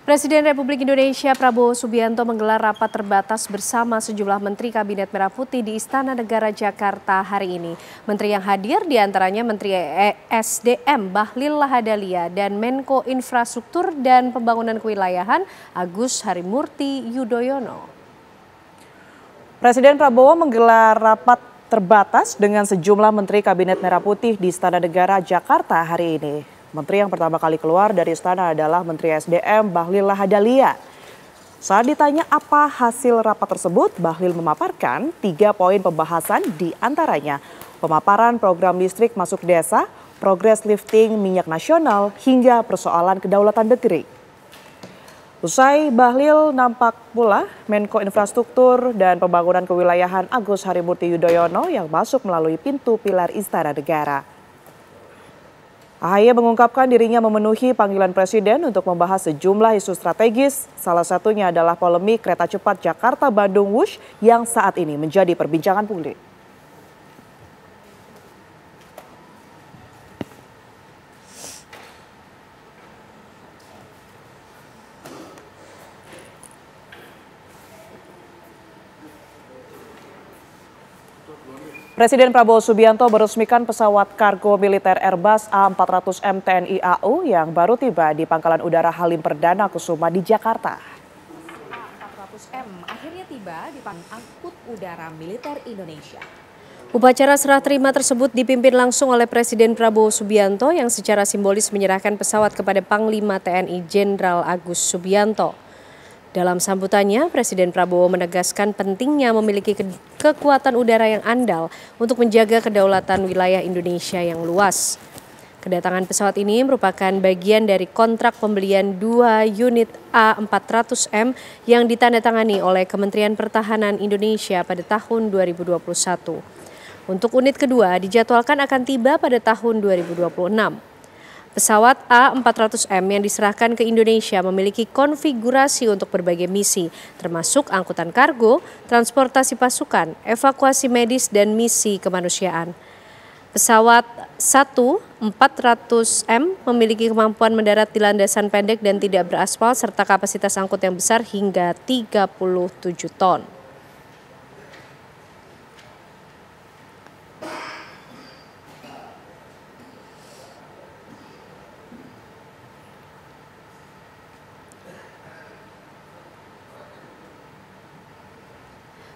Presiden Republik Indonesia Prabowo Subianto menggelar rapat terbatas bersama sejumlah Menteri Kabinet Merah Putih di Istana Negara Jakarta hari ini. Menteri yang hadir diantaranya Menteri SDM Bahlil Lahadalia dan Menko Infrastruktur dan Pembangunan Kewilayahan Agus Harimurti Yudhoyono. Presiden Prabowo menggelar rapat terbatas dengan sejumlah Menteri Kabinet Merah Putih di Istana Negara Jakarta hari ini. Menteri yang pertama kali keluar dari istana adalah Menteri SDM Bahlil Lahadalia. Saat ditanya apa hasil rapat tersebut, Bahlil memaparkan 3 poin pembahasan, di antaranya pemaparan program listrik masuk desa, progres lifting minyak nasional, hingga persoalan kedaulatan negeri. Usai Bahlil, nampak pula Menko Infrastruktur dan Pembangunan Kewilayahan Agus Harimurti Yudhoyono yang masuk melalui pintu pilar Istana Negara. AHY mengungkapkan dirinya memenuhi panggilan Presiden untuk membahas sejumlah isu strategis. Salah satunya adalah polemik kereta cepat Jakarta-Bandung Wush yang saat ini menjadi perbincangan publik. Presiden Prabowo Subianto meresmikan pesawat kargo militer Airbus A400M TNI AU yang baru tiba di Pangkalan Udara Halim Perdana Kusuma di Jakarta. A400M akhirnya tiba di Pangkalan Angkut Udara Militer Indonesia. Upacara serah terima tersebut dipimpin langsung oleh Presiden Prabowo Subianto yang secara simbolis menyerahkan pesawat kepada Panglima TNI Jenderal Agus Subianto. Dalam sambutannya, Presiden Prabowo menegaskan pentingnya memiliki kekuatan udara yang andal untuk menjaga kedaulatan wilayah Indonesia yang luas. Kedatangan pesawat ini merupakan bagian dari kontrak pembelian 2 unit A400M yang ditandatangani oleh Kementerian Pertahanan Indonesia pada tahun 2021. Untuk unit kedua dijadwalkan akan tiba pada tahun 2026. Pesawat A400M yang diserahkan ke Indonesia memiliki konfigurasi untuk berbagai misi, termasuk angkutan kargo, transportasi pasukan, evakuasi medis, dan misi kemanusiaan. Pesawat 400M memiliki kemampuan mendarat di landasan pendek dan tidak beraspal, serta kapasitas angkut yang besar hingga 37 ton.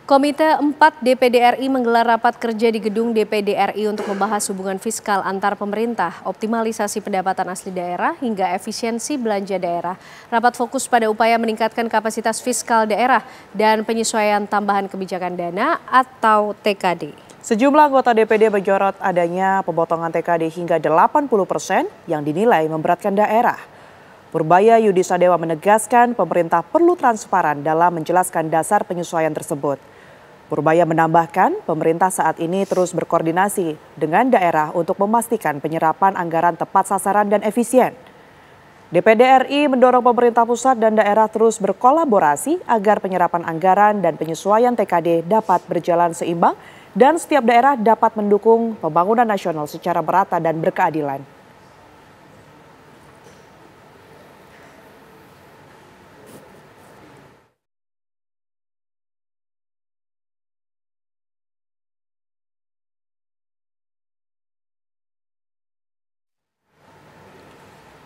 Komite 4 DPD RI menggelar rapat kerja di gedung DPD RI untuk membahas hubungan fiskal antar pemerintah, optimalisasi pendapatan asli daerah, hingga efisiensi belanja daerah. Rapat fokus pada upaya meningkatkan kapasitas fiskal daerah dan penyesuaian tambahan kebijakan dana atau TKD. Sejumlah anggota DPD menyorot adanya pemotongan TKD hingga 80% yang dinilai memberatkan daerah. Purbaya Yudisadewa menegaskan pemerintah perlu transparan dalam menjelaskan dasar penyesuaian tersebut. Purbaya menambahkan pemerintah saat ini terus berkoordinasi dengan daerah untuk memastikan penyerapan anggaran tepat sasaran dan efisien. DPD RI mendorong pemerintah pusat dan daerah terus berkolaborasi agar penyerapan anggaran dan penyesuaian TKD dapat berjalan seimbang dan setiap daerah dapat mendukung pembangunan nasional secara merata dan berkeadilan.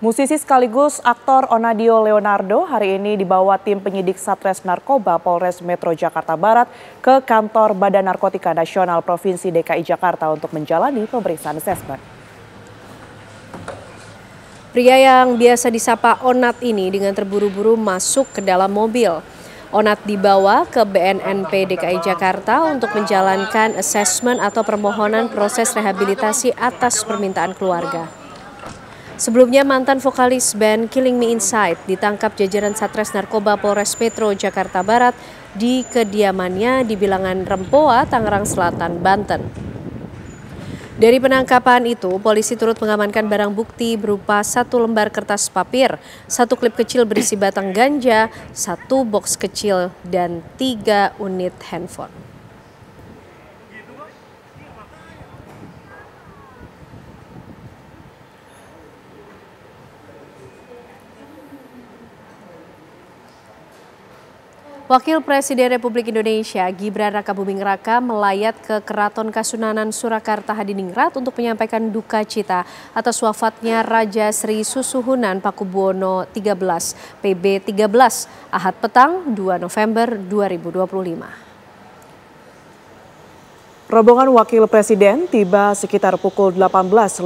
Musisi sekaligus aktor Onadio Leonardo hari ini dibawa tim penyidik Satres Narkoba Polres Metro Jakarta Barat ke kantor Badan Narkotika Nasional Provinsi DKI Jakarta untuk menjalani pemeriksaan asesmen. Pria yang biasa disapa Onat ini dengan terburu-buru masuk ke dalam mobil. Onat dibawa ke BNNP DKI Jakarta untuk menjalankan asesmen atau permohonan proses rehabilitasi atas permintaan keluarga. Sebelumnya mantan vokalis band Killing Me Inside ditangkap jajaran Satres Narkoba Polres Metro Jakarta Barat di kediamannya di Bilangan Rempoa, Tangerang Selatan, Banten. Dari penangkapan itu, polisi turut mengamankan barang bukti berupa 1 lembar kertas papir, 1 klip kecil berisi batang ganja, 1 box kecil, dan 3 unit handphone. Wakil Presiden Republik Indonesia Gibran Rakabuming Raka melayat ke Keraton Kasunanan Surakarta Hadiningrat untuk menyampaikan duka cita atas wafatnya Raja Sri Susuhunan Pakubuwono XIII PB 13 Ahad petang 2 November 2025. Rombongan Wakil Presiden tiba sekitar pukul 18:05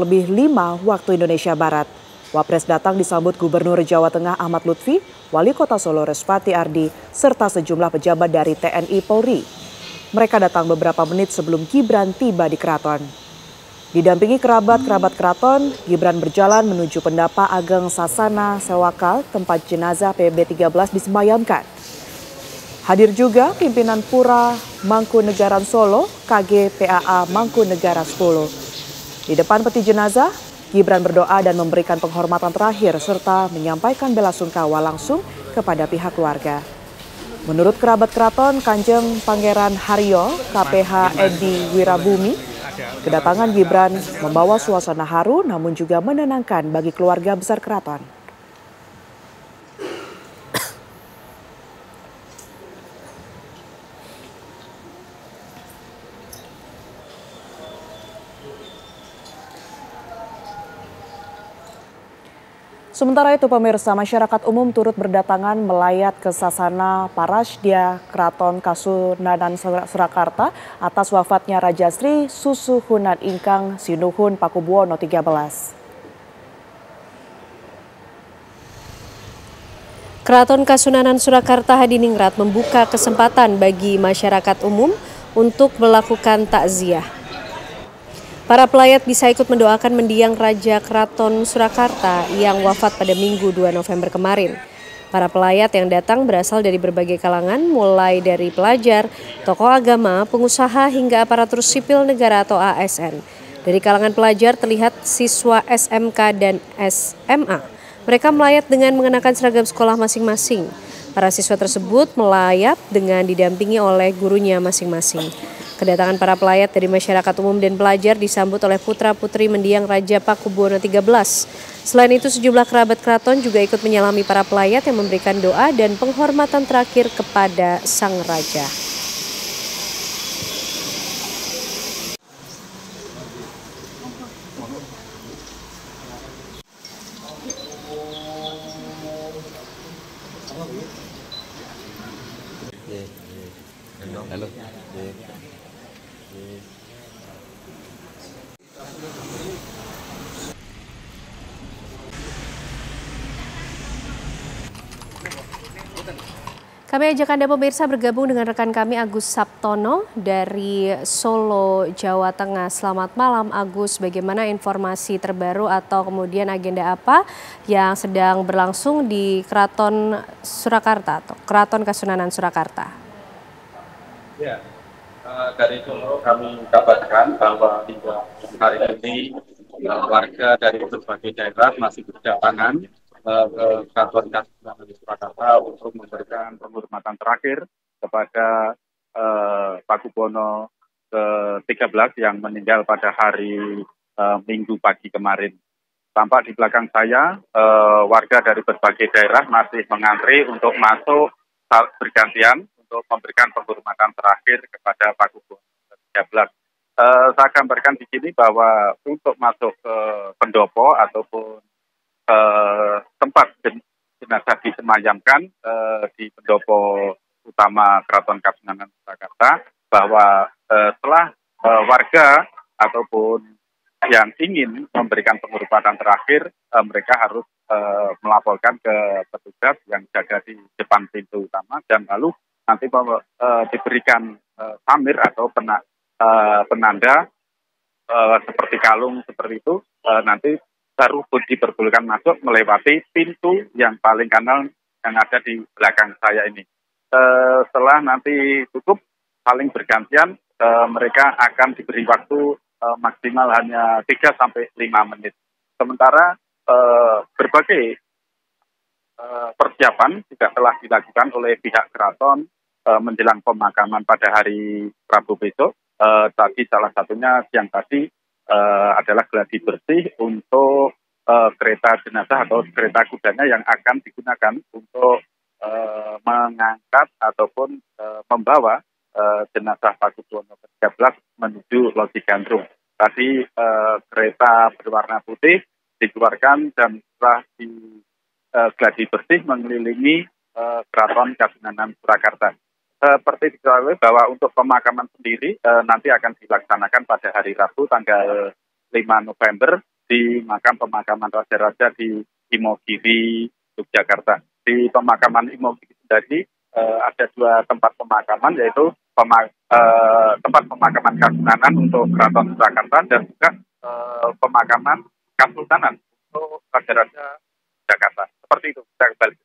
waktu Indonesia Barat. Wapres datang disambut Gubernur Jawa Tengah Ahmad Lutfi, Wali Kota Solo Respati Ardi, serta sejumlah pejabat dari TNI Polri. Mereka datang beberapa menit sebelum Gibran tiba di keraton. Didampingi kerabat-kerabat keraton, Gibran berjalan menuju Pendapa Ageng Sasana Sewakal, tempat jenazah PB 13 disemayamkan. Hadir juga pimpinan Pura Mangkunegaran Solo, KG PAA Mangkunegaran 10. Di depan peti jenazah, Gibran berdoa dan memberikan penghormatan terakhir serta menyampaikan bela sungkawa langsung kepada pihak keluarga. Menurut kerabat keraton Kanjeng Pangeran Haryo, KPH Edi Wirabumi, kedatangan Gibran membawa suasana haru namun juga menenangkan bagi keluarga besar keraton. Sementara itu pemirsa, masyarakat umum turut berdatangan melayat ke Sasana Parasdia Keraton Kasunanan Surakarta atas wafatnya Raja Sri Susuhunan Ingkang Sinuhun Pakubuwono XIII. Keraton Kasunanan Surakarta Hadiningrat membuka kesempatan bagi masyarakat umum untuk melakukan takziah. Para pelayat bisa ikut mendoakan mendiang Raja Keraton Surakarta yang wafat pada Minggu 2 November kemarin. Para pelayat yang datang berasal dari berbagai kalangan, mulai dari pelajar, tokoh agama, pengusaha, hingga aparatur sipil negara atau ASN. Dari kalangan pelajar terlihat siswa SMK dan SMA. Mereka melayat dengan mengenakan seragam sekolah masing-masing. Para siswa tersebut melayat dengan didampingi oleh gurunya masing-masing. Kedatangan para pelayat dari masyarakat umum dan pelajar disambut oleh putra-putri mendiang Raja Pakubuwono XIII. Selain itu, sejumlah kerabat keraton juga ikut menyalami para pelayat yang memberikan doa dan penghormatan terakhir kepada sang raja. Halo. Kami ajak Anda pemirsa bergabung dengan rekan kami Agus Saptono dari Solo, Jawa Tengah. Selamat malam Agus, bagaimana informasi terbaru atau kemudian agenda apa yang sedang berlangsung di Keraton Surakarta atau Keraton Kasunanan Surakarta? Ya, dari Solo kami kabarkan bahwa hingga hari ini warga dari berbagai daerah masih berdatangan ke Keraton Kasunanan Surakarta untuk memberikan penghormatan terakhir kepada Pakubuwono ke-13 yang meninggal pada hari Minggu pagi kemarin. Tampak di belakang saya, warga dari berbagai daerah masih mengantri untuk masuk bergantian untuk memberikan penghormatan terakhir kepada Pakubuwono ke-13. Saya gambarkan di sini bahwa untuk masuk ke pendopo ataupun tempat jenazah disemayamkan di pendopo utama Keraton Kasunanan Surakarta, bahwa setelah warga ataupun yang ingin memberikan penghormatan terakhir, mereka harus melaporkan ke petugas yang jaga di depan pintu utama, dan lalu nanti diberikan samir atau penanda seperti kalung seperti itu, nanti baru diperbolehkan masuk melewati pintu yang paling kanan yang ada di belakang saya ini. Setelah nanti tutup saling bergantian, mereka akan diberi waktu maksimal hanya 3-5 menit. Sementara berbagai persiapan juga telah dilakukan oleh pihak keraton menjelang pemakaman pada hari Rabu besok. Tadi salah satunya siang tadi adalah gladi bersih untuk kereta jenazah atau kereta kudanya yang akan digunakan untuk mengangkat melihat ataupun membawa jenazah Pak Sugiono ke-13 menuju Loji Gandrung. Tadi kereta berwarna putih dikeluarkan dan setelah gladi bersih mengelilingi Keraton Kasunanan Surakarta. Seperti diketahui bahwa untuk pemakaman sendiri nanti akan dilaksanakan pada hari Rabu tanggal 5 November di makam pemakaman Raja-Raja di Imogiri, Yogyakarta. Di pemakaman Imogiri tadi ada 2 tempat pemakaman, yaitu tempat pemakaman Kasunanan untuk Keraton Surakarta dan juga pemakaman Kasultanan untuk Raja-Raja Jakarta. Seperti itu, kita kembali.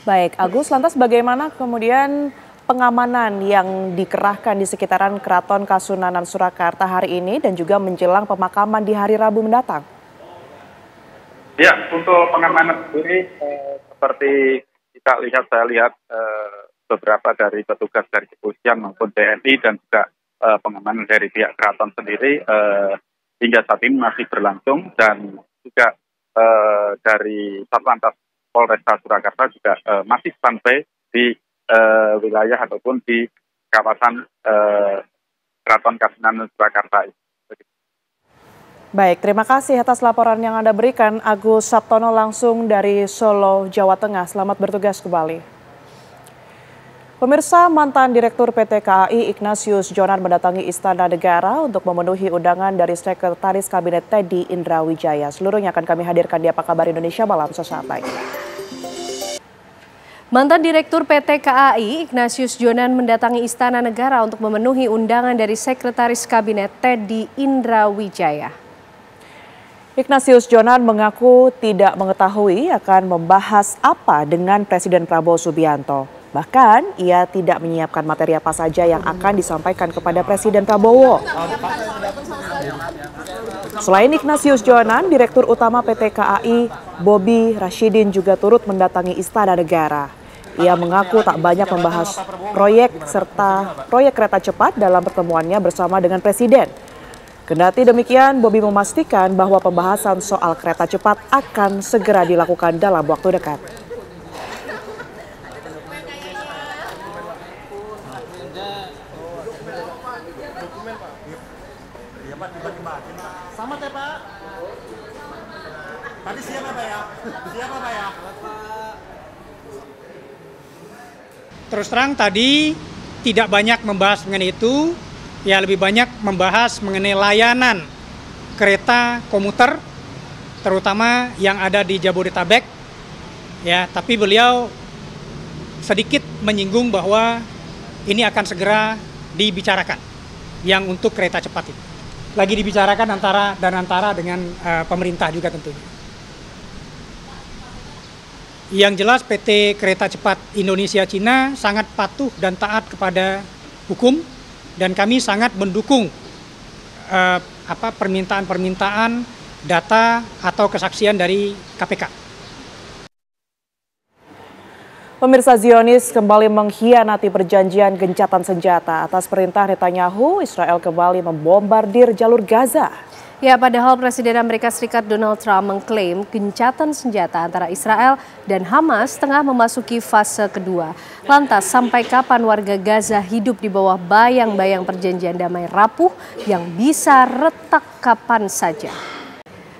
Baik, Agus, lantas bagaimana kemudian pengamanan yang dikerahkan di sekitaran Keraton Kasunanan Surakarta hari ini dan juga menjelang pemakaman di hari Rabu mendatang? Ya, untuk pengamanan sendiri seperti saya lihat beberapa dari petugas dari kepolisian maupun TNI dan juga pengamanan dari pihak keraton sendiri hingga saat ini masih berlangsung, dan juga dari Satlantas Polresta Surakarta juga masih standby di wilayah ataupun di kawasan Keraton Kasunanan Surakarta. Baik, terima kasih atas laporan yang Anda berikan, Agus Sabtono langsung dari Solo, Jawa Tengah. Selamat bertugas kembali. Pemirsa, mantan Direktur PT KAI Ignatius Jonan mendatangi Istana Negara untuk memenuhi undangan dari Sekretaris Kabinet Teddy Indrawijaya. Seluruhnya akan kami hadirkan di Apa Kabar Indonesia Malam sesaat lagi. Mantan Direktur PT KAI Ignatius Jonan mendatangi Istana Negara untuk memenuhi undangan dari Sekretaris Kabinet Teddy Indrawijaya. Ignatius Jonan mengaku tidak mengetahui akan membahas apa dengan Presiden Prabowo Subianto. Bahkan ia tidak menyiapkan materi apa saja yang akan disampaikan kepada Presiden Prabowo. Selain Ignatius Jonan, Direktur Utama PT KAI Bobi Rashidin juga turut mendatangi Istana Negara. Ia mengaku tak banyak membahas proyek serta proyek kereta cepat dalam pertemuannya bersama dengan Presiden. Kendati demikian, Bobi memastikan bahwa pembahasan soal kereta cepat akan segera dilakukan dalam waktu dekat. Sama teh Pak. Tadi siapa Pak ya? Siapa Pak ya? Terus terang tadi tidak banyak membahas mengenai itu, ya lebih banyak membahas mengenai layanan kereta komuter, terutama yang ada di Jabodetabek. Ya, tapi beliau sedikit menyinggung bahwa ini akan segera dibicarakan, yang untuk kereta cepat itu. Lagi dibicarakan antara dengan pemerintah juga tentunya. Yang jelas PT Kereta Cepat Indonesia Cina sangat patuh dan taat kepada hukum, dan kami sangat mendukung permintaan-permintaan data atau kesaksian dari KPK. Pemirsa, Zionis kembali mengkhianati perjanjian gencatan senjata. Atas perintah Netanyahu, Israel kembali membombardir jalur Gaza. Ya, padahal Presiden Amerika Serikat Donald Trump mengklaim gencatan senjata antara Israel dan Hamas tengah memasuki fase kedua. Lantas, sampai kapan warga Gaza hidup di bawah bayang-bayang perjanjian damai rapuh yang bisa retak kapan saja?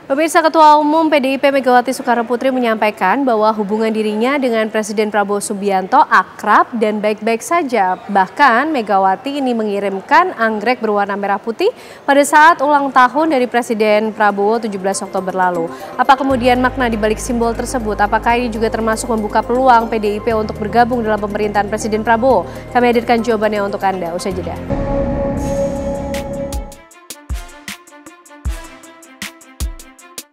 Pemirsa, Ketua Umum PDIP Megawati Soekarnoputri menyampaikan bahwa hubungan dirinya dengan Presiden Prabowo Subianto akrab dan baik-baik saja. Bahkan Megawati ini mengirimkan anggrek berwarna merah putih pada saat ulang tahun dari Presiden Prabowo 17 Oktober lalu. Apa kemudian makna di balik simbol tersebut? Apakah ini juga termasuk membuka peluang PDIP untuk bergabung dalam pemerintahan Presiden Prabowo? Kami hadirkan jawabannya untuk Anda usai jeda.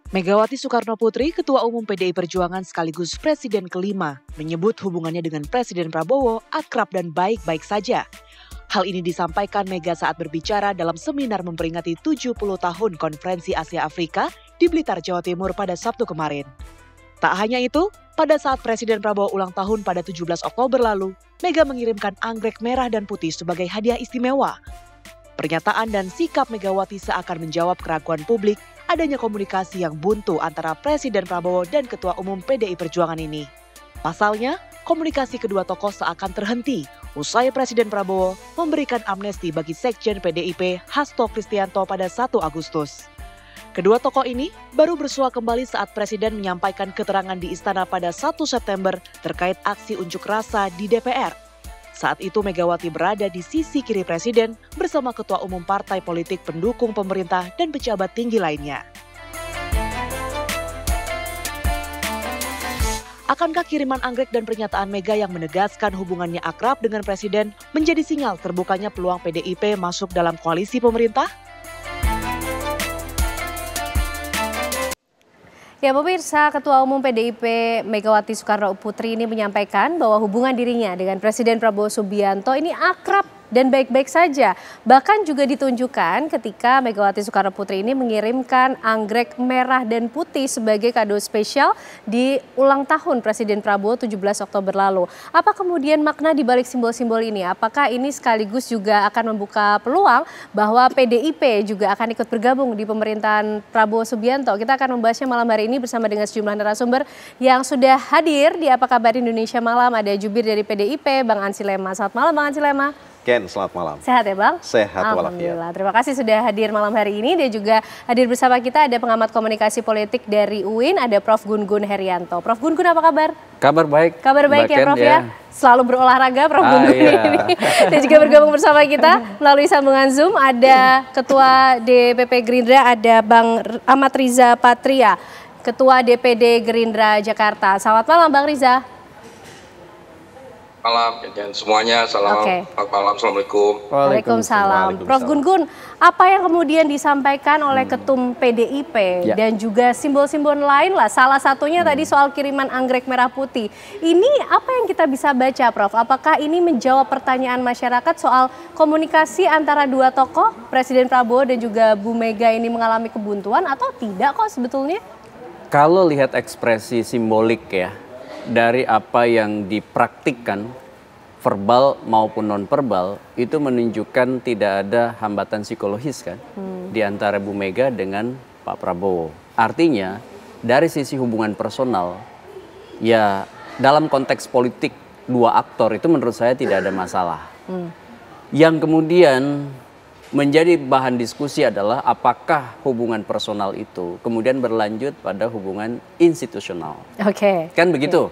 Megawati Soekarnoputri, Ketua Umum PDI Perjuangan sekaligus Presiden kelima, menyebut hubungannya dengan Presiden Prabowo akrab dan baik-baik saja. Hal ini disampaikan Mega saat berbicara dalam seminar memperingati 70 tahun Konferensi Asia Afrika di Blitar, Jawa Timur pada Sabtu kemarin. Tak hanya itu, pada saat Presiden Prabowo ulang tahun pada 17 Oktober lalu, Mega mengirimkan anggrek merah dan putih sebagai hadiah istimewa. Pernyataan dan sikap Megawati seakan menjawab keraguan publik adanya komunikasi yang buntu antara Presiden Prabowo dan Ketua Umum PDI Perjuangan ini. Pasalnya, komunikasi kedua tokoh seakan terhenti usai Presiden Prabowo memberikan amnesti bagi Sekjen PDIP Hasto Kristianto pada 1 Agustus. Kedua tokoh ini baru bersua kembali saat Presiden menyampaikan keterangan di Istana pada 1 September terkait aksi unjuk rasa di DPR. Saat itu Megawati berada di sisi kiri Presiden bersama Ketua Umum Partai Politik pendukung pemerintah dan pejabat tinggi lainnya. Akankah kiriman anggrek dan pernyataan Mega yang menegaskan hubungannya akrab dengan Presiden menjadi sinyal terbukanya peluang PDIP masuk dalam koalisi pemerintah? Ya pemirsa, Ketua Umum PDIP Megawati Soekarno Putri ini menyampaikan bahwa hubungan dirinya dengan Presiden Prabowo Subianto ini akrab dan baik-baik saja. Bahkan juga ditunjukkan ketika Megawati Soekarno Putri ini mengirimkan anggrek merah dan putih sebagai kado spesial di ulang tahun Presiden Prabowo 17 Oktober lalu. Apa kemudian makna di balik simbol-simbol ini? Apakah ini sekaligus juga akan membuka peluang bahwa PDIP juga akan ikut bergabung di pemerintahan Prabowo Subianto? Kita akan membahasnya malam hari ini bersama dengan sejumlah narasumber yang sudah hadir di Apa Kabar Indonesia Malam. Ada jubir dari PDIP, Bang Ansy Lema. Selamat malam Bang Ansy Lema. Ken, selamat malam. Sehat ya Bang? Sehat walafiat. Alhamdulillah. Terima kasih sudah hadir malam hari ini. Dan juga hadir bersama kita ada pengamat komunikasi politik dari UIN, ada Prof. Gun-Gun Herianto. Prof. Gun-Gun apa kabar? Kabar baik. Kabar baik ya Ken, Prof ya? Selalu berolahraga Prof. Gun-Gun ini. Dan juga bergabung bersama kita melalui sambungan Zoom ada Ketua DPP Gerindra, ada Bang Ahmad Riza Patria, Ketua DPD Gerindra Jakarta. Selamat malam Bang Riza. Malam dan semuanya, selamat malam, assalamualaikum. Waalaikumsalam. Prof. Gun-Gun, apa yang kemudian disampaikan oleh Ketum PDIP dan juga simbol-simbol lain lah, salah satunya tadi soal kiriman anggrek merah putih. Ini apa yang kita bisa baca Prof? Apakah ini menjawab pertanyaan masyarakat soal komunikasi antara dua tokoh, Presiden Prabowo dan juga Bu Mega ini mengalami kebuntuan atau tidak kok sebetulnya? Kalau lihat ekspresi simbolik ya, dari apa yang dipraktikkan verbal maupun non-verbal itu menunjukkan tidak ada hambatan psikologis kan di antara Bu Mega dengan Pak Prabowo. Artinya dari sisi hubungan personal ya dalam konteks politik dua aktor itu menurut saya tidak ada masalah. Yang kemudian menjadi bahan diskusi adalah apakah hubungan personal itu kemudian berlanjut pada hubungan institusional. Kan begitu?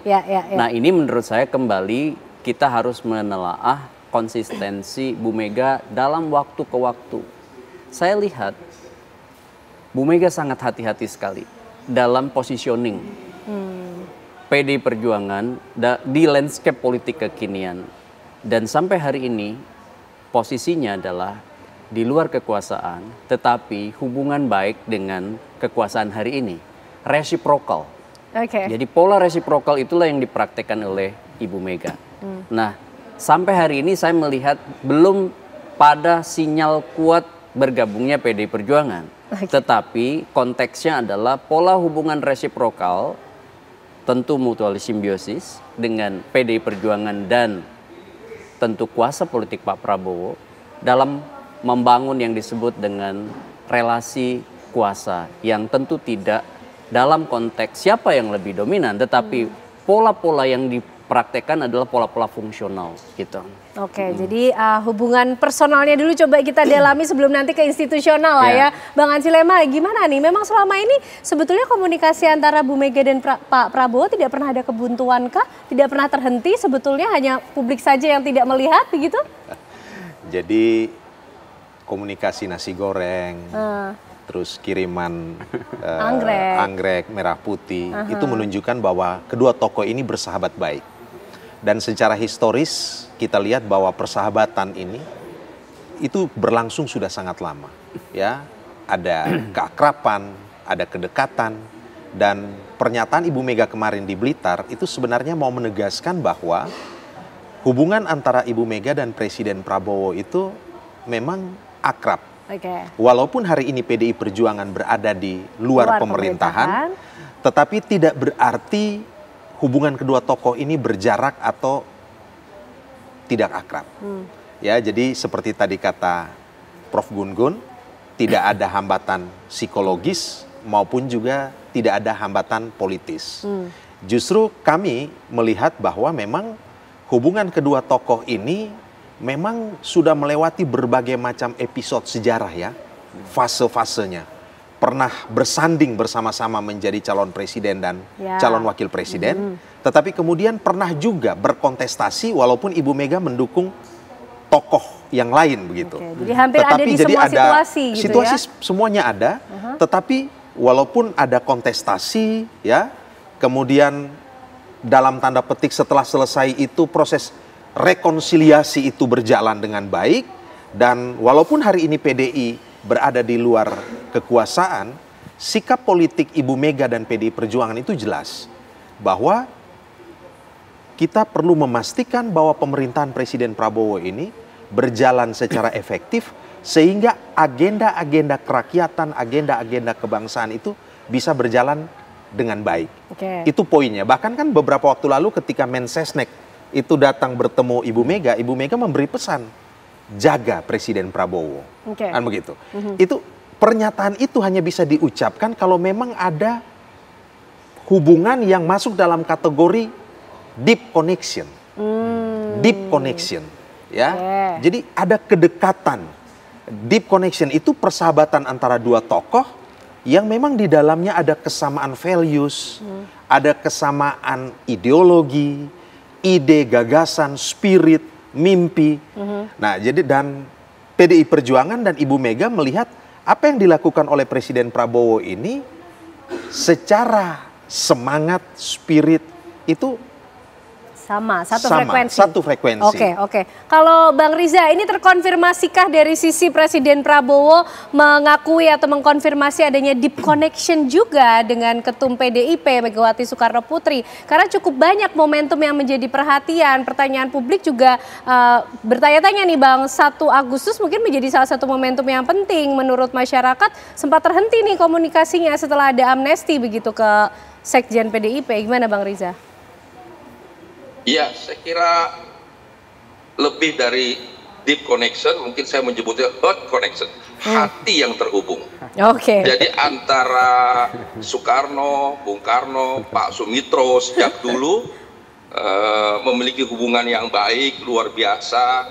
Nah ini menurut saya kembali kita harus menelaah konsistensi Bu Mega dalam waktu ke waktu. Saya lihat Bu Mega sangat hati-hati sekali dalam positioning PDI Perjuangan di landscape politik kekinian. Dan sampai hari ini posisinya adalah di luar kekuasaan, tetapi hubungan baik dengan kekuasaan hari ini. Reciprocal. Jadi pola reciprocal itulah yang dipraktekkan oleh Ibu Mega. Nah, sampai hari ini saya melihat belum pada sinyal kuat bergabungnya PDI Perjuangan. Tetapi konteksnya adalah pola hubungan reciprocal, tentu mutual simbiosis dengan PDI Perjuangan dan tentu kuasa politik Pak Prabowo dalam membangun yang disebut dengan relasi kuasa yang tentu tidak dalam konteks siapa yang lebih dominan, tetapi pola-pola yang dipraktekkan adalah pola-pola fungsional gitu. Jadi hubungan personalnya dulu coba kita dalami sebelum nanti ke institusional lah ya. Bang Ansy Lema, gimana nih? Memang selama ini sebetulnya komunikasi antara Bu Mega dan Pak Prabowo tidak pernah ada kebuntuan kah? Tidak pernah terhenti, sebetulnya hanya publik saja yang tidak melihat begitu? Jadi komunikasi nasi goreng, terus kiriman anggrek merah putih, itu menunjukkan bahwa kedua tokoh ini bersahabat baik. Dan secara historis kita lihat bahwa persahabatan ini itu berlangsung sudah sangat lama. Ya, ada keakraban, ada kedekatan, dan pernyataan Ibu Mega kemarin di Blitar itu sebenarnya mau menegaskan bahwa hubungan antara Ibu Mega dan Presiden Prabowo itu memang akrab. Walaupun hari ini PDI Perjuangan berada di luar pemerintahan, tetapi tidak berarti hubungan kedua tokoh ini berjarak atau tidak akrab. Ya, jadi seperti tadi kata Prof. Gun-Gun, tidak ada hambatan psikologis maupun juga tidak ada hambatan politis. Justru kami melihat bahwa memang hubungan kedua tokoh ini memang sudah melewati berbagai macam episode sejarah ya, fase-fasenya. Pernah bersanding bersama-sama menjadi calon presiden dan calon wakil presiden, tetapi kemudian pernah juga berkontestasi walaupun Ibu Mega mendukung tokoh yang lain begitu. Jadi hampir ada di semua situasi gitu situasi ya? Semuanya ada, tetapi walaupun ada kontestasi ya, kemudian dalam tanda petik setelah selesai itu proses rekonsiliasi itu berjalan dengan baik, dan walaupun hari ini PDI berada di luar kekuasaan, sikap politik Ibu Mega dan PDI Perjuangan itu jelas bahwa kita perlu memastikan bahwa pemerintahan Presiden Prabowo ini berjalan secara efektif sehingga agenda-agenda kerakyatan, agenda-agenda kebangsaan itu bisa berjalan dengan baik. Itu poinnya. Bahkan kan beberapa waktu lalu ketika Mensesnek itu datang bertemu Ibu Mega memberi pesan, jaga Presiden Prabowo. Kan begitu. Itu pernyataan itu hanya bisa diucapkan kalau memang ada hubungan yang masuk dalam kategori deep connection. Deep connection, ya. Jadi ada kedekatan. Deep connection itu persahabatan antara dua tokoh yang memang di dalamnya ada kesamaan values, ada kesamaan ideologi, ide, gagasan, spirit, mimpi. Nah, jadi dan PDI Perjuangan dan Ibu Mega melihat apa yang dilakukan oleh Presiden Prabowo ini secara semangat, spirit itu sama, frekuensi. Satu frekuensi. Oke. Kalau Bang Riza, ini terkonfirmasikah dari sisi Presiden Prabowo mengakui atau mengkonfirmasi adanya deep connection juga dengan Ketum PDIP Megawati Soekarno Putri? Karena cukup banyak momentum yang menjadi perhatian, pertanyaan publik juga bertanya-tanya nih Bang, 1 Agustus mungkin menjadi salah satu momentum yang penting menurut masyarakat, sempat terhenti nih komunikasinya setelah ada amnesti begitu ke Sekjen PDIP. Gimana Bang Riza? Iya, saya kira lebih dari deep connection, mungkin saya menyebutnya heart connection, hati yang terhubung. Jadi antara Soekarno, Bung Karno, Pak Sumitro sejak dulu memiliki hubungan yang baik, luar biasa,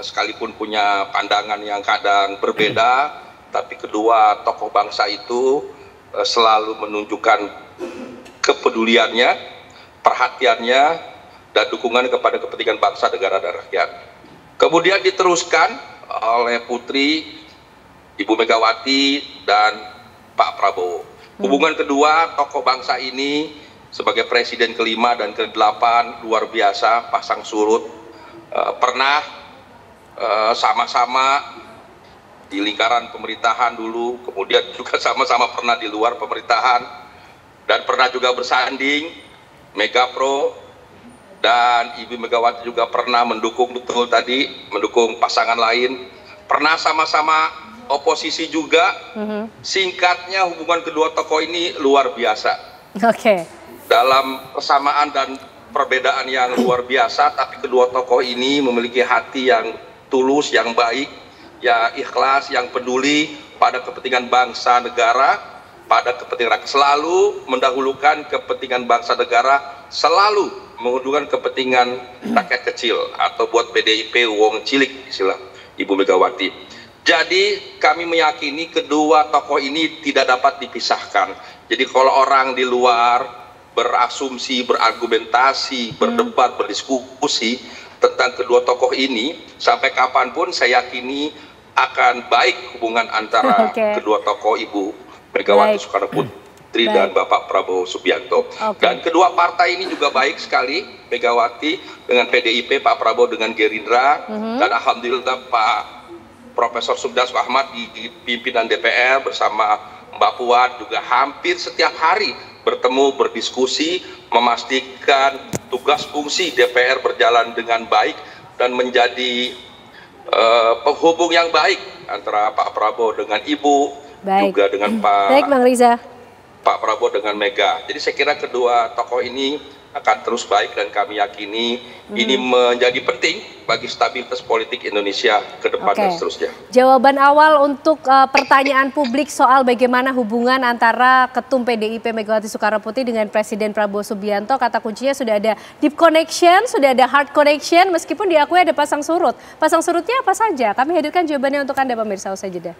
sekalipun punya pandangan yang kadang berbeda, tapi kedua tokoh bangsa itu selalu menunjukkan kepeduliannya, perhatiannya, dan dukungan kepada kepentingan bangsa, negara, dan rakyat. Kemudian diteruskan oleh Putri, Ibu Megawati, dan Pak Prabowo. Hubungan kedua tokoh bangsa ini sebagai Presiden ke-5 dan ke-8 luar biasa, pasang surut. Pernah sama-sama di lingkaran pemerintahan dulu, kemudian juga sama-sama pernah di luar pemerintahan, dan pernah juga bersanding, Mega Pro, dan Ibu Megawati juga pernah mendukung, betul tadi, mendukung pasangan lain. Pernah sama-sama oposisi juga. Singkatnya hubungan kedua tokoh ini luar biasa. Dalam kesamaan dan perbedaan yang luar biasa, tapi kedua tokoh ini memiliki hati yang tulus, yang baik, yang ikhlas, yang peduli pada kepentingan bangsa negara, pada kepentingan rakyat. Selalu mendahulukan kepentingan bangsa negara, selalu mengunduhkan kepentingan rakyat kecil, atau buat PDIP wong cilik istilah Ibu Megawati. Jadi kami meyakini kedua tokoh ini tidak dapat dipisahkan. Jadi kalau orang di luar berasumsi, berargumentasi, berdebat, berdiskusi tentang kedua tokoh ini, sampai kapanpun saya yakini akan baik hubungan antara kedua tokoh Ibu Megawati Soekarno Putri dan Bapak Prabowo Subianto. Dan kedua partai ini juga baik sekali, Megawati dengan PDIP, Pak Prabowo dengan Gerindra, dan alhamdulillah Pak Profesor Sugdas Ahmad di pimpinan DPR bersama Mbak Puan juga hampir setiap hari bertemu, berdiskusi, memastikan tugas fungsi DPR berjalan dengan baik dan menjadi penghubung yang baik antara Pak Prabowo dengan Ibu, juga dengan Pak Prabowo dengan Mega. Jadi saya kira kedua tokoh ini akan terus baik dan kami yakini ini menjadi penting bagi stabilitas politik Indonesia ke depan dan seterusnya. Jawaban awal untuk pertanyaan publik soal bagaimana hubungan antara Ketum PDIP Megawati Soekarnoputri dengan Presiden Prabowo Subianto, kata kuncinya sudah ada deep connection, sudah ada hard connection, meskipun diakui ada pasang surut. Pasang surutnya apa saja? Kami hadirkan jawabannya untuk Anda pemirsa usai jeda.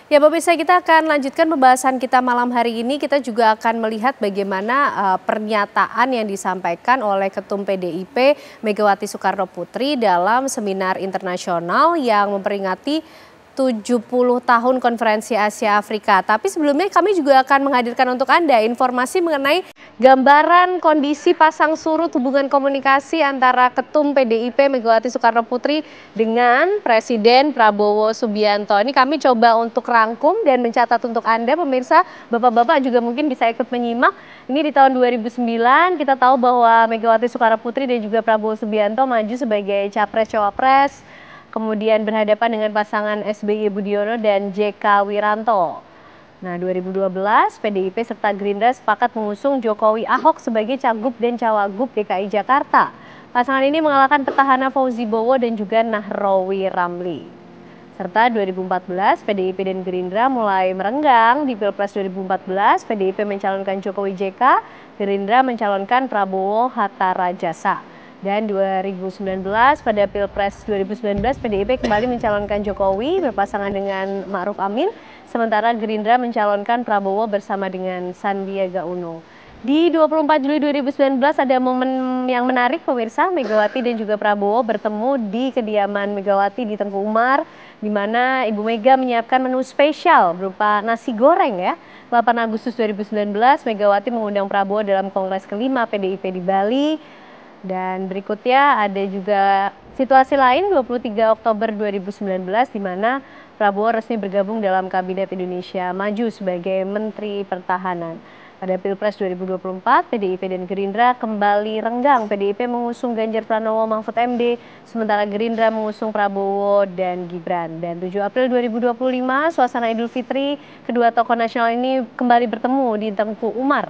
Ya pemirsa, kita akan lanjutkan pembahasan kita malam hari ini. Kita juga akan melihat bagaimana pernyataan yang disampaikan oleh Ketum PDIP Megawati Soekarnoputri dalam seminar internasional yang memperingati 70 tahun Konferensi Asia Afrika. Tapi sebelumnya kami juga akan menghadirkan untuk Anda informasi mengenai gambaran kondisi pasang surut hubungan komunikasi antara Ketum PDIP Megawati Soekarnoputri dengan Presiden Prabowo Subianto. Ini kami coba untuk rangkum dan mencatat untuk Anda pemirsa, Bapak-bapak juga mungkin bisa ikut menyimak. Ini di tahun 2009 kita tahu bahwa Megawati Soekarnoputri dan juga Prabowo Subianto maju sebagai Capres-Cawapres, kemudian berhadapan dengan pasangan SBY Budiono dan JK Wiranto. Nah, 2012 PDIP serta Gerindra sepakat mengusung Jokowi Ahok sebagai Cagup dan Cawagup DKI Jakarta. Pasangan ini mengalahkan petahana Fauzi Bowo dan juga Nahrawi Ramli. Serta 2014 PDIP dan Gerindra mulai merenggang. Di Pilpres 2014 PDIP mencalonkan Jokowi JK, Gerindra mencalonkan Prabowo Hatta Rajasa. Dan 2019 pada Pilpres 2019 PDIP kembali mencalonkan Jokowi berpasangan dengan Ma'ruf Amin, sementara Gerindra mencalonkan Prabowo bersama dengan Sandiaga Uno. Di 24 Juli 2019 ada momen yang menarik pemirsa, Megawati dan juga Prabowo bertemu di kediaman Megawati di Tengku Umar, di mana Ibu Mega menyiapkan menu spesial berupa nasi goreng ya. 8 Agustus 2019 Megawati mengundang Prabowo dalam Kongres kelima PDIP di Bali. Dan berikutnya ada juga situasi lain 23 Oktober 2019 di mana Prabowo resmi bergabung dalam Kabinet Indonesia Maju sebagai Menteri Pertahanan. Pada Pilpres 2024 PDIP dan Gerindra kembali renggang. PDIP mengusung Ganjar Pranowo Mahfud MD, sementara Gerindra mengusung Prabowo dan Gibran. Dan 7 April 2025 suasana Idul Fitri, kedua tokoh nasional ini kembali bertemu di Tengku Umar.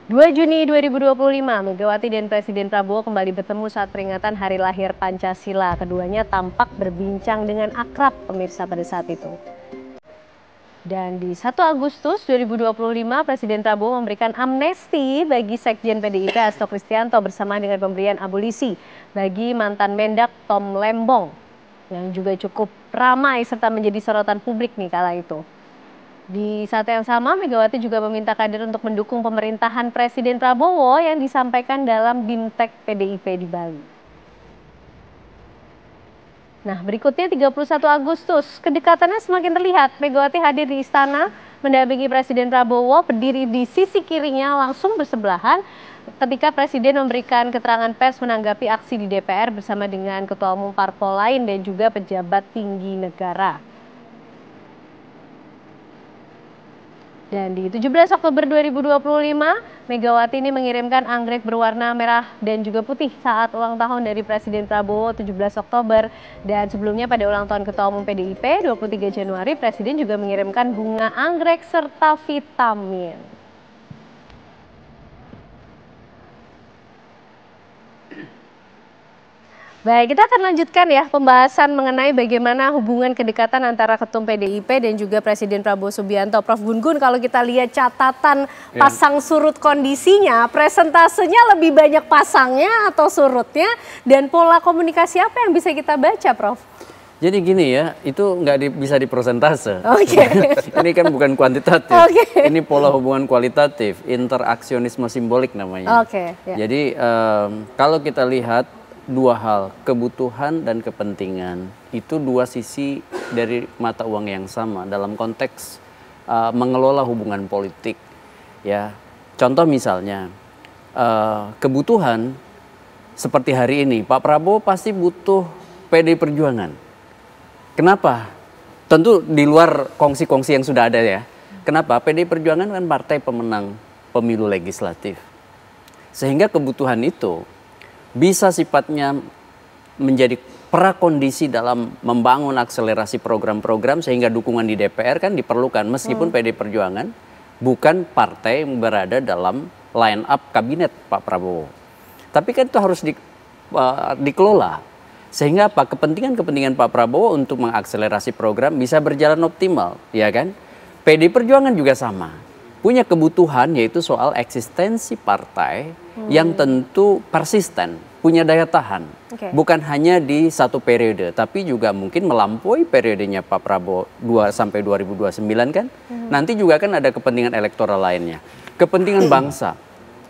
2 Juni 2025, Megawati dan Presiden Prabowo kembali bertemu saat peringatan Hari Lahir Pancasila. Keduanya tampak berbincang dengan akrab pemirsa pada saat itu. Dan di 1 Agustus 2025, Presiden Prabowo memberikan amnesti bagi Sekjen PDIP Hasto Kristianto bersama dengan pemberian abolisi bagi mantan Mendak Tom Lembong yang juga cukup ramai serta menjadi sorotan publik nih kala itu. Di saat yang sama, Megawati juga meminta kader untuk mendukung pemerintahan Presiden Prabowo yang disampaikan dalam Bimtek PDIP di Bali. Nah, berikutnya 31 Agustus, kedekatannya semakin terlihat. Megawati hadir di istana, mendampingi Presiden Prabowo, berdiri di sisi kirinya langsung bersebelahan ketika Presiden memberikan keterangan pers menanggapi aksi di DPR bersama dengan Ketua Umum Parpol lain dan juga pejabat tinggi negara. Dan di 17 Oktober 2025, Megawati ini mengirimkan anggrek berwarna merah dan juga putih saat ulang tahun dari Presiden Prabowo 17 Oktober. Dan sebelumnya pada ulang tahun Ketua Umum PDIP 23 Januari, Presiden juga mengirimkan bunga anggrek serta vitamin. Baik, kita akan lanjutkan ya pembahasan mengenai bagaimana hubungan kedekatan antara Ketum PDIP dan juga Presiden Prabowo Subianto. Prof. Gun-Gun, kalau kita lihat catatan pasang surut kondisinya, presentasenya lebih banyak pasangnya atau surutnya, dan pola komunikasi apa yang bisa kita baca, Prof? Jadi gini ya, itu nggak bisa diprosentase. Ini kan bukan kuantitatif, ini pola hubungan kualitatif, interaksionisme simbolik namanya. Jadi kalau kita lihat, dua hal, kebutuhan dan kepentingan, itu dua sisi dari mata uang yang sama dalam konteks mengelola hubungan politik. Ya, contoh misalnya kebutuhan seperti hari ini, Pak Prabowo pasti butuh PDI Perjuangan. Kenapa? Tentu di luar kongsi-kongsi yang sudah ada ya. Kenapa? PDI Perjuangan kan partai pemenang pemilu legislatif, sehingga kebutuhan itu bisa sifatnya menjadi prakondisi dalam membangun akselerasi program-program sehingga dukungan di DPR kan diperlukan meskipun PDI Perjuangan bukan partai yang berada dalam line up kabinet Pak Prabowo. Tapi kan itu harus dikelola. Sehingga apa? Kepentingan Pak Prabowo untuk mengakselerasi program bisa berjalan optimal, ya kan? PD Perjuangan juga sama. Punya kebutuhan yaitu soal eksistensi partai yang tentu persisten, punya daya tahan. Bukan hanya di satu periode, tapi juga mungkin melampaui periodenya Pak Prabowo 2 sampai 2029 kan. Nanti juga kan ada kepentingan elektoral lainnya. Kepentingan bangsa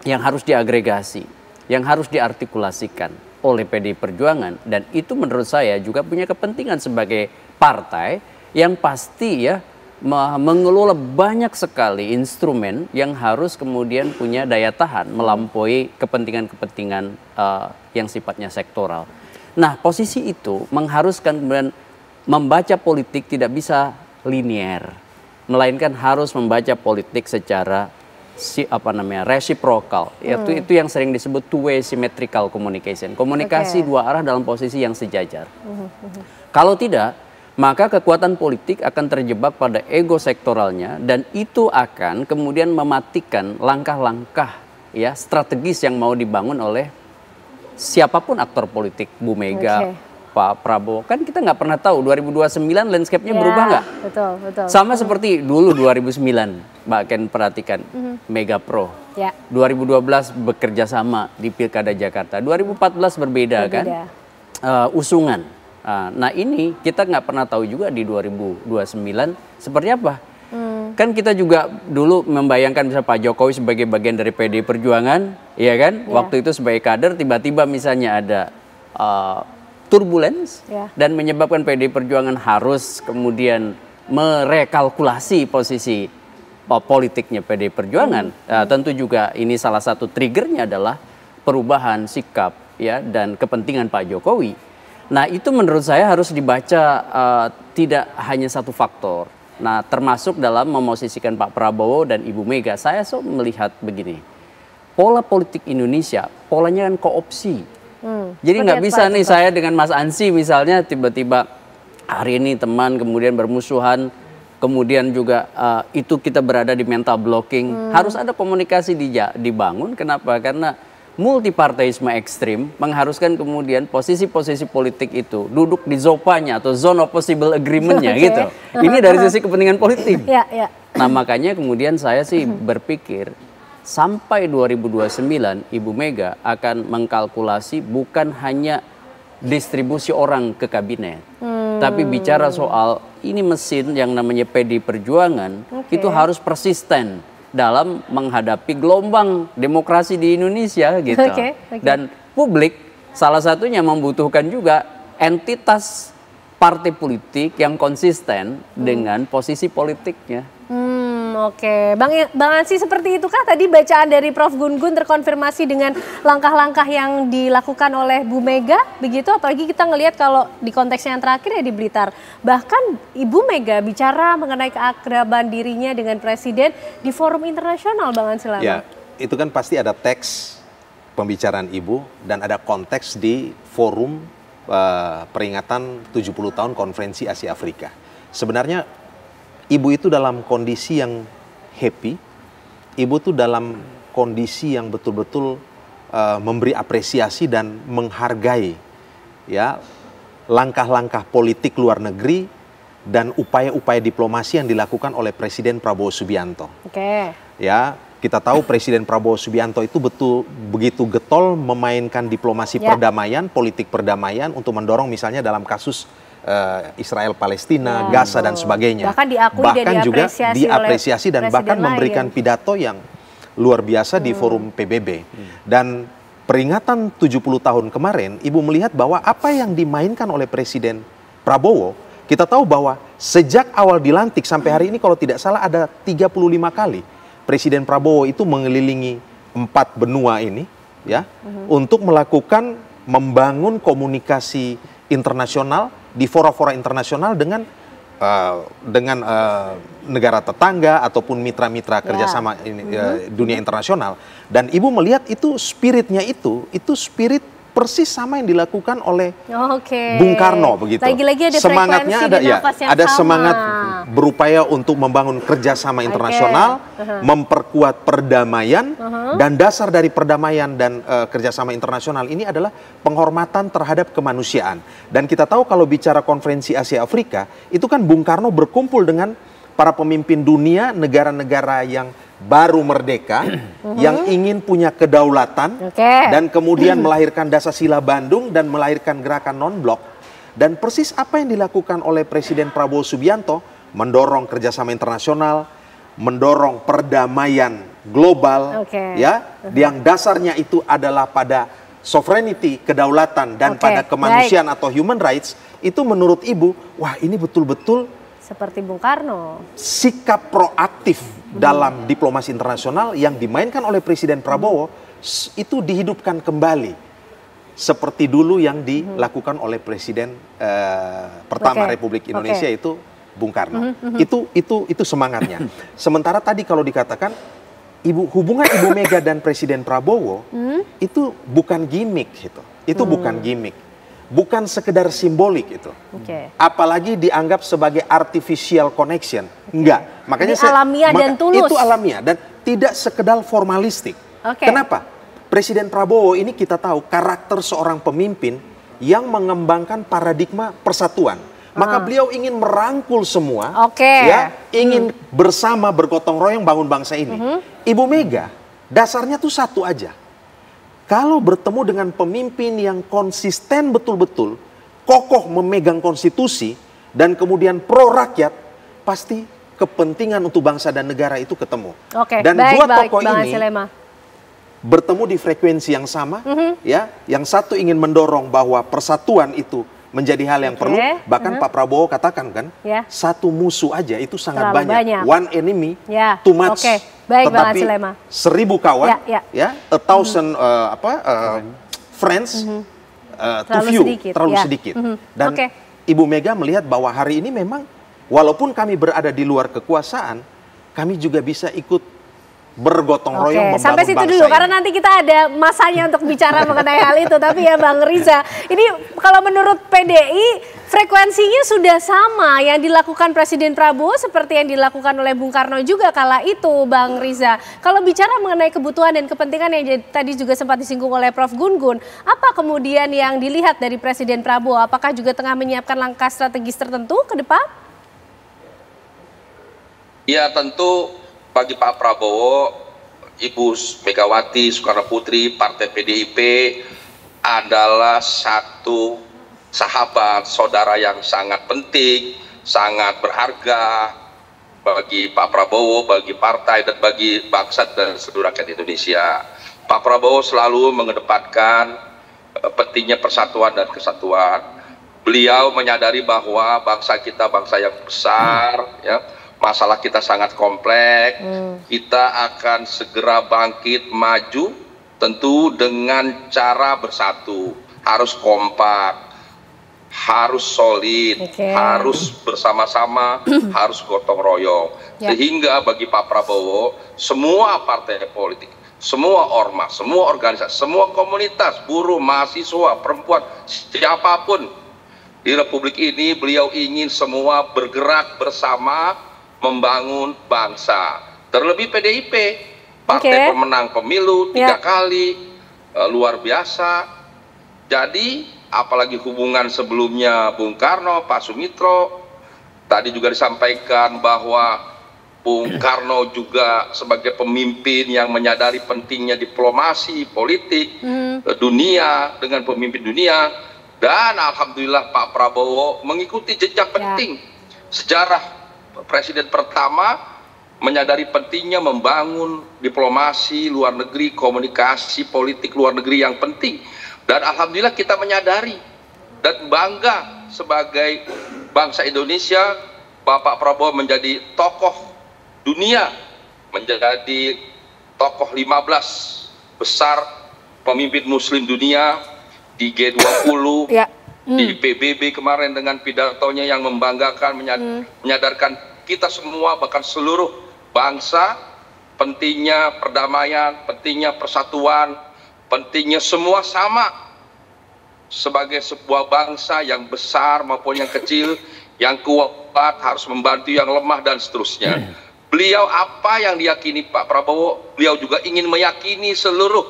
yang harus diagregasi, yang harus diartikulasikan oleh PD Perjuangan. Dan itu menurut saya juga punya kepentingan sebagai partai yang pasti ya mengelola banyak sekali instrumen yang harus kemudian punya daya tahan melampaui kepentingan-kepentingan yang sifatnya sektoral. Nah, posisi itu mengharuskan kemudian membaca politik tidak bisa linier, melainkan harus membaca politik secara reciprocal. Itu yang sering disebut two-way symmetrical communication. Komunikasi dua arah dalam posisi yang sejajar. Kalau tidak, maka kekuatan politik akan terjebak pada ego sektoralnya dan itu akan kemudian mematikan langkah-langkah ya strategis yang mau dibangun oleh siapapun aktor politik, Bu Mega, Pak Prabowo. Kan kita nggak pernah tahu 2029 landscape-nya berubah nggak? Betul. Sama seperti dulu 2009, Mbak Ken perhatikan, Mega Pro. 2012 bekerja sama di Pilkada Jakarta, 2014 berbeda. Kan? Usungan. Nah ini kita nggak pernah tahu juga di 2029 seperti apa. Kan kita juga dulu membayangkan misalnya Pak Jokowi sebagai bagian dari PD Perjuangan, ya kan? Waktu itu sebagai kader tiba-tiba misalnya ada turbulence dan menyebabkan PD Perjuangan harus kemudian merekalkulasi posisi politiknya PD Perjuangan. Tentu juga ini salah satu triggernya adalah perubahan sikap ya dan kepentingan Pak Jokowi. Nah itu menurut saya harus dibaca tidak hanya satu faktor. Nah termasuk dalam memosisikan Pak Prabowo dan Ibu Mega. Saya melihat begini, pola politik Indonesia polanya kan koopsi. Jadi nggak bisa nih saya dengan Mas Ansi misalnya tiba-tiba hari ini teman kemudian bermusuhan. Kemudian juga itu kita berada di mental blocking. Harus ada komunikasi dibangun. Kenapa? Karena multipartaisme ekstrim mengharuskan kemudian posisi-posisi politik itu duduk di zopanya atau zone of possible agreement-nya gitu. Ini dari sisi kepentingan politik. Nah makanya kemudian saya sih berpikir sampai 2029 Ibu Mega akan mengkalkulasi bukan hanya distribusi orang ke kabinet. Tapi bicara soal ini mesin yang namanya PD Perjuangan itu harus persisten dalam menghadapi gelombang demokrasi di Indonesia gitu. Dan publik salah satunya membutuhkan juga entitas partai politik yang konsisten dengan posisi politiknya. Bang Ansi seperti itukah tadi bacaan dari Prof Gun-Gun terkonfirmasi dengan langkah-langkah yang dilakukan oleh Bu Mega begitu? Apalagi kita ngelihat kalau di konteksnya yang terakhir ya di Blitar. Bahkan Ibu Mega bicara mengenai keakraban dirinya dengan Presiden di forum internasional, Bang Ansi. Ya, itu kan pasti ada teks pembicaraan Ibu dan ada konteks di forum peringatan 70 tahun Konferensi Asia Afrika. Sebenarnya Ibu itu dalam kondisi yang happy, Ibu tuh dalam kondisi yang betul-betul memberi apresiasi dan menghargai ya langkah-langkah politik luar negeri dan upaya-upaya diplomasi yang dilakukan oleh Presiden Prabowo Subianto. Ya, kita tahu Presiden Prabowo Subianto itu begitu getol memainkan diplomasi perdamaian, politik perdamaian untuk mendorong misalnya dalam kasus Israel-Palestina, Gaza dan sebagainya. Bahkan juga diapresiasi dan bahkan memberikan pidato yang luar biasa di forum PBB. Dan peringatan 70 tahun kemarin, Ibu melihat bahwa apa yang dimainkan oleh Presiden Prabowo, kita tahu bahwa sejak awal dilantik sampai hari ini kalau tidak salah ada 35 kali Presiden Prabowo itu mengelilingi 4 benua ini ya untuk melakukan membangun komunikasi internasional di fora-fora internasional dengan negara tetangga ataupun mitra-mitra kerjasama dunia internasional. Dan Ibu melihat itu spiritnya itu spirit persis sama yang dilakukan oleh Bung Karno begitu. Lagi-lagi ada semangatnya ada yang ada sama. Semangat berupaya untuk membangun kerjasama internasional, memperkuat perdamaian, dan dasar dari perdamaian dan kerjasama internasional ini adalah penghormatan terhadap kemanusiaan. Dan kita tahu kalau bicara konferensi Asia Afrika itu kan Bung Karno berkumpul dengan para pemimpin dunia, negara-negara yang baru merdeka, yang ingin punya kedaulatan, dan kemudian melahirkan Dasar-Sila Bandung dan melahirkan gerakan non-blok. Dan persis apa yang dilakukan oleh Presiden Prabowo Subianto, mendorong kerjasama internasional, mendorong perdamaian global, ya, yang dasarnya itu adalah pada sovereignty, kedaulatan, dan pada kemanusiaan atau human rights, itu menurut Ibu, wah ini betul-betul seperti Bung Karno. Sikap proaktif dalam diplomasi internasional yang dimainkan oleh Presiden Prabowo itu dihidupkan kembali seperti dulu yang dilakukan oleh Presiden pertama Republik Indonesia itu Bung Karno. Itu semangatnya. Sementara tadi kalau dikatakan hubungan Ibu Mega dan Presiden Prabowo itu bukan gimmick gitu. Itu bukan gimmick. Bukan sekedar simbolik itu. Apalagi dianggap sebagai artificial connection. Enggak. Makanya alamiah dan tulus. Itu alamiah dan tidak sekedar formalistik. Kenapa? Presiden Prabowo ini kita tahu karakter seorang pemimpin yang mengembangkan paradigma persatuan. Maka beliau ingin merangkul semua, ya, ingin bersama bergotong royong bangun bangsa ini. Ibu Mega dasarnya tuh satu aja. Kalau bertemu dengan pemimpin yang konsisten betul-betul, kokoh memegang konstitusi, dan kemudian pro rakyat, pasti kepentingan untuk bangsa dan negara itu ketemu. Dan dua tokoh ini bertemu di frekuensi yang sama, ya, yang satu ingin mendorong bahwa persatuan itu menjadi hal yang perlu, bahkan Pak Prabowo katakan kan, satu musuh aja itu sangat banyak. One enemy, too much. Tetapi 1000 kawan, ya, 1000 friends, terlalu sedikit. Dan Ibu Mega melihat bahwa hari ini memang, walaupun kami berada di luar kekuasaan, kami juga bisa ikut bergotong royong membangun sampai situ dulu, karena nanti kita ada masanya untuk bicara mengenai hal itu. Tapi ya Bang Riza, ini kalau menurut PDI frekuensinya sudah sama yang dilakukan Presiden Prabowo seperti yang dilakukan oleh Bung Karno juga kala itu, Bang Riza. Kalau bicara mengenai kebutuhan dan kepentingan yang tadi juga sempat disinggung oleh Prof. Gun-Gun, apa kemudian yang dilihat dari Presiden Prabowo? Apakah juga tengah menyiapkan langkah strategis tertentu ke depan? Ya tentu bagi Pak Prabowo, Ibu Megawati Soekarno Putri, Partai PDIP adalah satu sahabat, saudara yang sangat penting, sangat berharga bagi Pak Prabowo, bagi partai, dan bagi bangsa dan seluruh rakyat Indonesia. Pak Prabowo selalu mengedepankan pentingnya persatuan dan kesatuan. Beliau menyadari bahwa bangsa kita bangsa yang besar, ya. Masalah kita sangat kompleks, kita akan segera bangkit maju tentu dengan cara bersatu, harus kompak, harus solid, harus bersama-sama, harus gotong royong. Sehingga bagi Pak Prabowo, semua partai politik, semua ormas, semua organisasi, semua komunitas, buruh, mahasiswa, perempuan, siapapun di Republik ini, beliau ingin semua bergerak bersama membangun bangsa. Terlebih PDIP, partai pemenang pemilu 3 kali, luar biasa. Jadi apalagi hubungan sebelumnya Bung Karno, Pak Sumitro, tadi juga disampaikan bahwa Bung Karno juga sebagai pemimpin yang menyadari pentingnya diplomasi politik dunia dengan pemimpin dunia, dan alhamdulillah Pak Prabowo mengikuti jejak penting sejarah Presiden pertama menyadari pentingnya membangun diplomasi luar negeri, komunikasi politik luar negeri yang penting. Dan alhamdulillah kita menyadari dan bangga sebagai bangsa Indonesia, Bapak Prabowo menjadi tokoh dunia, menjadi tokoh 15 besar pemimpin muslim dunia di G20, di PBB kemarin dengan pidatonya yang membanggakan, menyadarkan kita semua, bahkan seluruh bangsa, pentingnya perdamaian, pentingnya persatuan, pentingnya semua sama sebagai sebuah bangsa yang besar maupun yang kecil, yang kuat harus membantu yang lemah dan seterusnya. Beliau apa yang diyakini Pak Prabowo, beliau juga ingin meyakini seluruh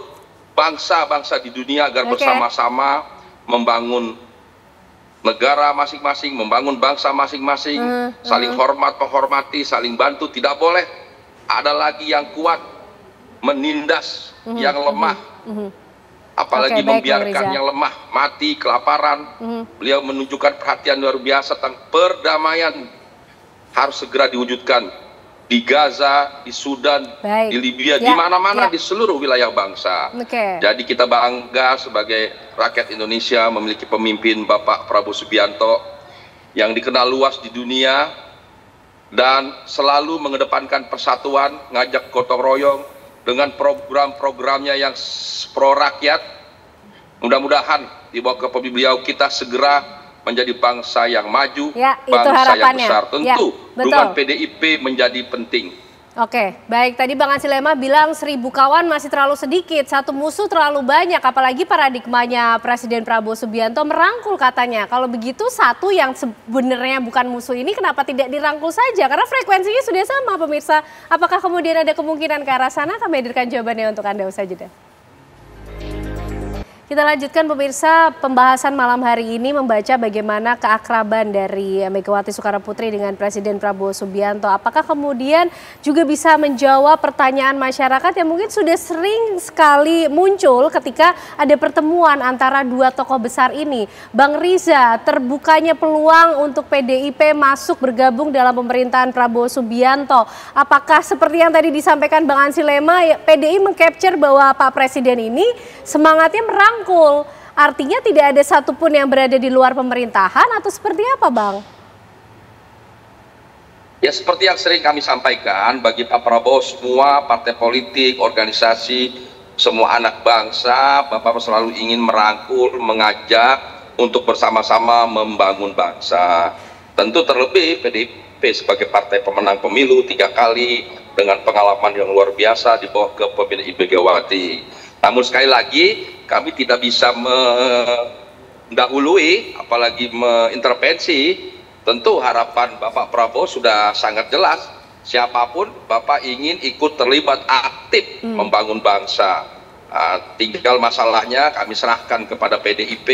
bangsa-bangsa di dunia agar bersama-sama membangun negara masing-masing, membangun bangsa masing-masing, saling hormat, menghormati, saling bantu. Tidak boleh ada lagi yang kuat menindas yang lemah, apalagi membiarkan yang lemah mati kelaparan. Beliau menunjukkan perhatian luar biasa tentang perdamaian harus segera diwujudkan di Gaza, di Sudan, di Libya, di mana-mana di seluruh wilayah bangsa. Jadi kita bangga sebagai rakyat Indonesia memiliki pemimpin Bapak Prabowo Subianto yang dikenal luas di dunia dan selalu mengedepankan persatuan, ngajak gotong royong dengan program-programnya yang pro rakyat. Mudah-mudahan di bawah kepemimpinan beliau kita segera menjadi bangsa yang maju, bangsa yang besar. Tentu dukungan PDIP menjadi penting. Oke, baik. Tadi Bang Ansi Lema bilang 1000 kawan masih terlalu sedikit, satu musuh terlalu banyak. Apalagi paradigmanya Presiden Prabowo Subianto merangkul katanya. Kalau begitu satu yang sebenarnya bukan musuh ini kenapa tidak dirangkul saja? Karena frekuensinya sudah sama pemirsa. Apakah kemudian ada kemungkinan ke arah sana? Kami hadirkan jawabannya untuk Anda usai jeda. Kita lanjutkan pemirsa pembahasan malam hari ini membaca bagaimana keakraban dari Megawati Soekarnoputri dengan Presiden Prabowo Subianto. Apakah kemudian juga bisa menjawab pertanyaan masyarakat yang mungkin sudah sering sekali muncul ketika ada pertemuan antara dua tokoh besar ini. Bang Riza, terbukanya peluang untuk PDIP masuk bergabung dalam pemerintahan Prabowo Subianto. Apakah seperti yang tadi disampaikan Bang Ansi Lema, PDI mengcapture bahwa Pak Presiden ini semangatnya merangkul. Artinya tidak ada satupun yang berada di luar pemerintahan atau seperti apa, Bang? Ya seperti yang sering kami sampaikan, bagi Pak Prabowo semua partai politik, organisasi, semua anak bangsa, Bapak selalu ingin merangkul, mengajak untuk bersama-sama membangun bangsa. Tentu terlebih PDIP sebagai partai pemenang pemilu 3 kali dengan pengalaman yang luar biasa di bawah kepemimpinan Ibu Megawati. Namun sekali lagi kami tidak bisa mendahului apalagi mengintervensi. Tentu harapan Bapak Prabowo sudah sangat jelas, siapapun Bapak ingin ikut terlibat aktif membangun bangsa. Tinggal masalahnya kami serahkan kepada PDIP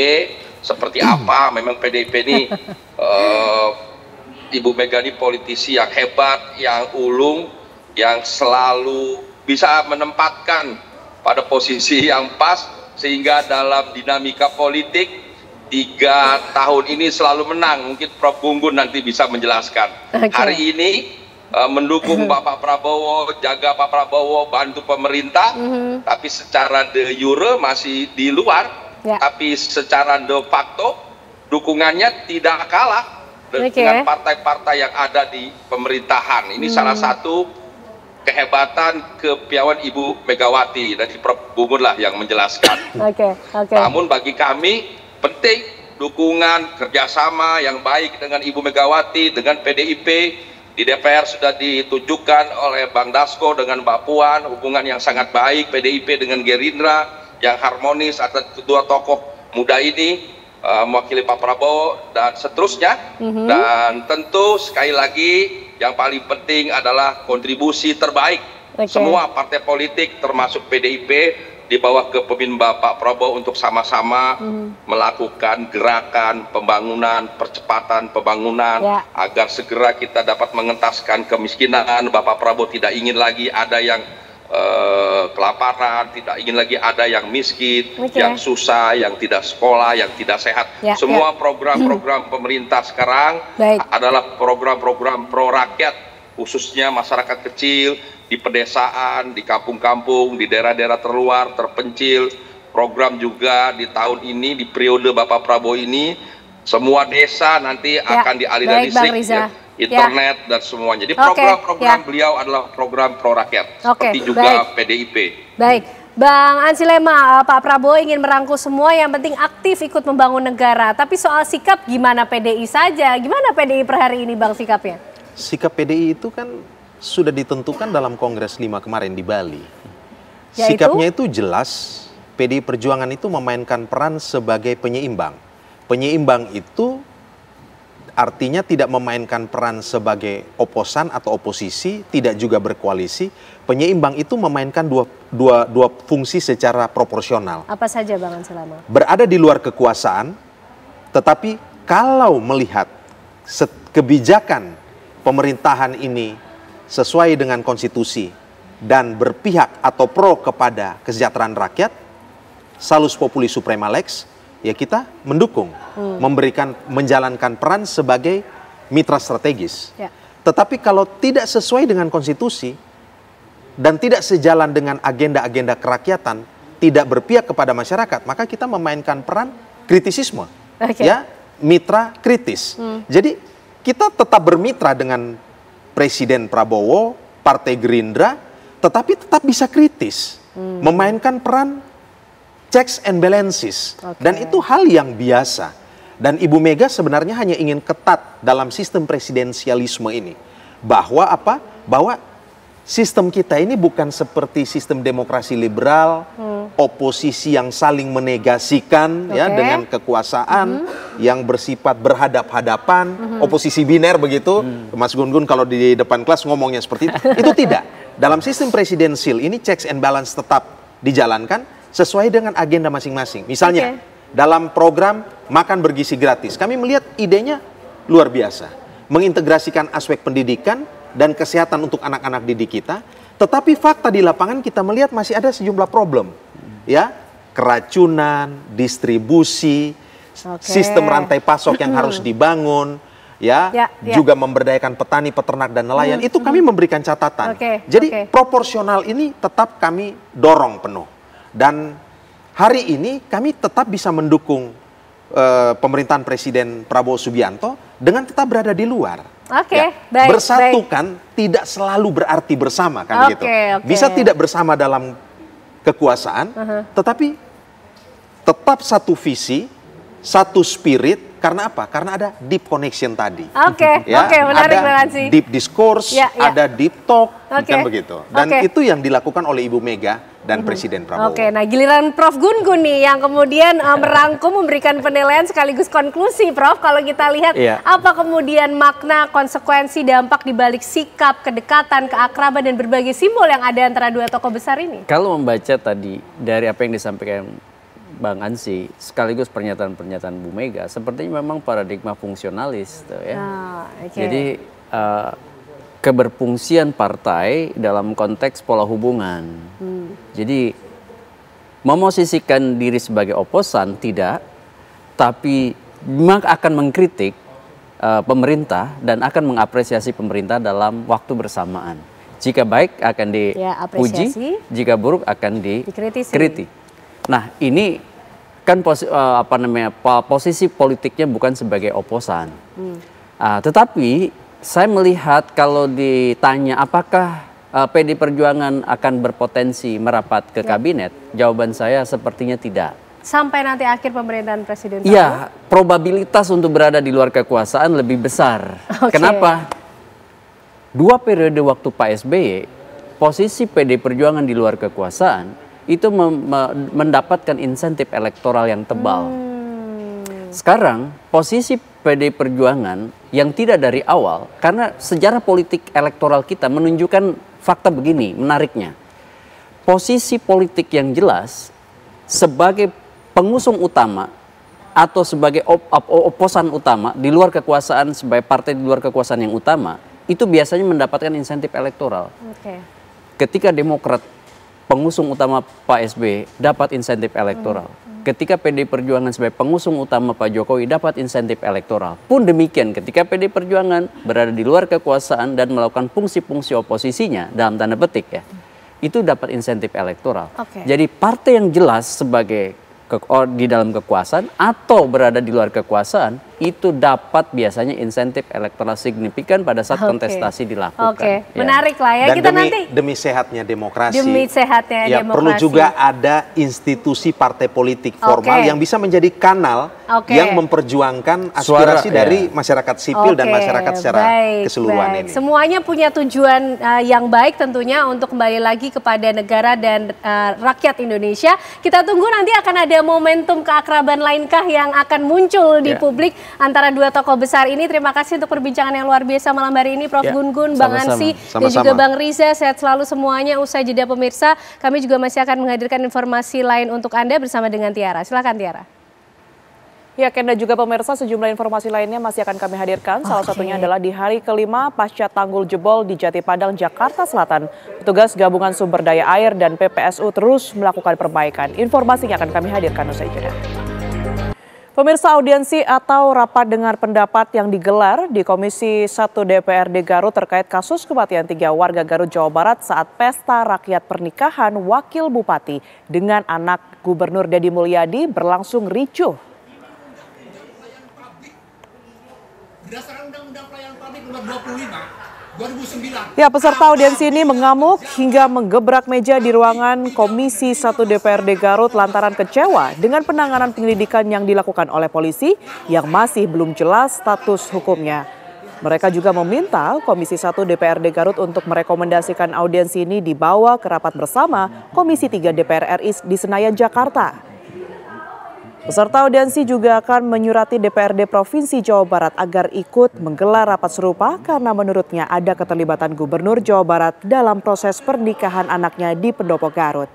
seperti apa. Memang PDIP ini Ibu Mega ini politisi yang hebat, yang ulung, yang selalu bisa menempatkan pada posisi yang pas, sehingga dalam dinamika politik 3 tahun ini selalu menang. Mungkin Prof. Gunggun nanti bisa menjelaskan. Hari ini mendukung Bapak Prabowo, jaga Pak Prabowo, bantu pemerintah, tapi secara de jure masih di luar, tapi secara de facto dukungannya tidak kalah dengan partai-partai yang ada di pemerintahan. Ini salah satu kehebatan kepiawaian Ibu Megawati, dan Prof. Gunggun lah yang menjelaskan. Namun bagi kami penting dukungan kerjasama yang baik dengan Ibu Megawati, dengan PDIP. Di DPR sudah ditunjukkan oleh Bang Dasko dengan Mbak Puan, hubungan yang sangat baik PDIP dengan Gerindra yang harmonis atas kedua tokoh muda ini, mewakili Pak Prabowo dan seterusnya. Dan tentu sekali lagi yang paling penting adalah kontribusi terbaik semua partai politik termasuk PDIP di bawah kepemimpinan Bapak Prabowo untuk sama-sama melakukan gerakan pembangunan, percepatan pembangunan agar segera kita dapat mengentaskan kemiskinan. Bapak Prabowo tidak ingin lagi ada yang kelaparan, tidak ingin lagi ada yang miskin, yang susah, yang tidak sekolah, yang tidak sehat. Semua program-program pemerintah sekarang adalah program-program pro rakyat, khususnya masyarakat kecil, di pedesaan, di kampung-kampung, di daerah-daerah terluar, terpencil. Program juga di tahun ini, di periode Bapak Prabowo ini, semua desa nanti akan dialihkan listrik, internet dan semuanya. Jadi program-program beliau adalah program pro rakyat, seperti juga PDIP. Baik, Bang Ansi Lema, Pak Prabowo ingin merangkul semua, yang penting aktif ikut membangun negara. Tapi soal sikap gimana PDI saja? Gimana PDI per hari ini, Bang, sikapnya? Sikap PDI itu kan sudah ditentukan dalam Kongres 5 kemarin di Bali. Sikapnya itu jelas, PDI Perjuangan itu memainkan peran sebagai penyeimbang. Penyeimbang itu artinya tidak memainkan peran sebagai oposan atau oposisi, tidak juga berkoalisi. Penyeimbang itu memainkan dua fungsi secara proporsional. Apa saja Bang Anselama? Berada di luar kekuasaan, tetapi kalau melihat kebijakan pemerintahan ini sesuai dengan konstitusi dan berpihak atau pro kepada kesejahteraan rakyat, salus populi suprema lex, ya kita mendukung, menjalankan peran sebagai mitra strategis. Ya. Tetapi kalau tidak sesuai dengan konstitusi dan tidak sejalan dengan agenda-agenda kerakyatan, tidak berpihak kepada masyarakat, maka kita memainkan peran kritisisme, ya, mitra kritis. Jadi kita tetap bermitra dengan Presiden Prabowo, Partai Gerindra, tetapi tetap bisa kritis, memainkan peran checks and balances. Dan itu hal yang biasa. Dan Ibu Mega sebenarnya hanya ingin ketat dalam sistem presidensialisme ini. Bahwa apa? Bahwa sistem kita ini bukan seperti sistem demokrasi liberal, oposisi yang saling menegasikan ya dengan kekuasaan yang bersifat berhadap-hadapan, oposisi biner begitu. Mas Gun-Gun kalau di depan kelas ngomongnya seperti itu. Itu tidak. Dalam sistem presidensial ini checks and balance tetap dijalankan sesuai dengan agenda masing-masing. Misalnya, dalam program makan bergizi gratis, kami melihat idenya luar biasa. Mengintegrasikan aspek pendidikan dan kesehatan untuk anak-anak didik kita. Tetapi fakta di lapangan kita melihat masih ada sejumlah problem. Ya, keracunan, distribusi, sistem rantai pasok yang harus dibangun. Juga memberdayakan petani, peternak, dan nelayan. Itu kami memberikan catatan. Jadi proporsional ini tetap kami dorong penuh. Dan hari ini kami tetap bisa mendukung pemerintahan Presiden Prabowo Subianto dengan tetap berada di luar. Baik, bersatukan tidak selalu berarti bersama kan gitu. Bisa tidak bersama dalam kekuasaan, tetapi tetap satu visi, satu spirit. Karena apa? Karena ada deep connection tadi. Menarik ada deep discourse, ada deep talk, kan begitu. Dan itu yang dilakukan oleh Ibu Mega dan Presiden Prabowo. Nah giliran Prof Gun-Gun nih yang kemudian merangkum, memberikan penilaian sekaligus konklusi, Prof. Kalau kita lihat apa kemudian makna, konsekuensi, dampak dibalik sikap, kedekatan, keakraban, dan berbagai simbol yang ada antara dua tokoh besar ini? Kalau membaca tadi dari apa yang disampaikan Bang Ansi, sekaligus pernyataan-pernyataan Bu Mega, sepertinya memang paradigma fungsionalis, ya. Jadi keberfungsian partai dalam konteks pola hubungan. Jadi memosisikan diri sebagai oposan tidak, tapi memang akan mengkritik pemerintah dan akan mengapresiasi pemerintah dalam waktu bersamaan. Jika baik akan dipuji, jika buruk akan dikritik. Nah ini kan posisi politiknya bukan sebagai oposan. Tetapi saya melihat kalau ditanya apakah PDI Perjuangan akan berpotensi merapat ke kabinet, jawaban saya sepertinya tidak. Sampai nanti akhir pemerintahan Presiden Prabowo? Iya, probabilitas untuk berada di luar kekuasaan lebih besar. Kenapa? 2 periode waktu Pak SBY, posisi PDI Perjuangan di luar kekuasaan itu mendapatkan insentif elektoral yang tebal. Sekarang posisi PDI Perjuangan yang tidak dari awal, karena sejarah politik elektoral kita menunjukkan fakta begini, menariknya. Posisi politik yang jelas sebagai pengusung utama atau sebagai oposan utama di luar kekuasaan, sebagai partai di luar kekuasaan yang utama, itu biasanya mendapatkan insentif elektoral. Ketika Demokrat pengusung utama Pak SBY dapat insentif elektoral. Ketika PDI Perjuangan sebagai pengusung utama Pak Jokowi dapat insentif elektoral. Pun demikian ketika PDI Perjuangan berada di luar kekuasaan dan melakukan fungsi-fungsi oposisinya dalam tanda petik ya, itu dapat insentif elektoral. Jadi partai yang jelas sebagai di dalam kekuasaan atau berada di luar kekuasaan itu dapat biasanya insentif elektoral signifikan pada saat kontestasi dilakukan. Oke, menarik lah ya. Dan Kita nanti demi sehatnya demokrasi. Demi sehatnya ya, demokrasi. perlu juga ada institusi partai politik formal yang bisa menjadi kanal yang memperjuangkan aspirasi dari masyarakat sipil dan masyarakat secara keseluruhan ini. Semuanya punya tujuan yang baik tentunya untuk kembali lagi kepada negara dan rakyat Indonesia. Kita tunggu nanti akan ada momentum keakraban lainkah yang akan muncul di publik antara dua tokoh besar ini. Terima kasih untuk perbincangan yang luar biasa malam hari ini, Prof. Gun-Gun, Bang Ansy, dan juga Bang Riza. Sehat selalu semuanya. Usai jeda pemirsa, kami juga masih akan menghadirkan informasi lain untuk Anda bersama dengan Tiara. Silakan Tiara. Ya, Ken dan juga pemirsa, sejumlah informasi lainnya masih akan kami hadirkan. Salah satunya adalah di hari kelima pasca tanggul jebol di Jati Padang, Jakarta Selatan. Petugas gabungan sumber daya air dan PPSU terus melakukan perbaikan. Informasinya akan kami hadirkan usai jeda. Pemirsa, audiensi atau rapat dengar pendapat yang digelar di Komisi 1 DPRD Garut terkait kasus kematian 3 warga Garut, Jawa Barat saat pesta rakyat pernikahan Wakil Bupati dengan anak Gubernur Deddy Mulyadi berlangsung ricuh. Berdasarkan Undang-Undang Pelayanan Publik Nomor 25 2009. Ya, peserta audiensi ini mengamuk hingga menggebrak meja di ruangan Komisi 1 DPRD Garut lantaran kecewa dengan penanganan penyelidikan yang dilakukan oleh polisi yang masih belum jelas status hukumnya. Mereka juga meminta Komisi 1 DPRD Garut untuk merekomendasikan audiensi ini dibawa ke rapat bersama Komisi 3 DPR RI di Senayan, Jakarta. Peserta audiensi juga akan menyurati DPRD Provinsi Jawa Barat agar ikut menggelar rapat serupa karena menurutnya ada keterlibatan Gubernur Jawa Barat dalam proses pernikahan anaknya di Pendopo Garut.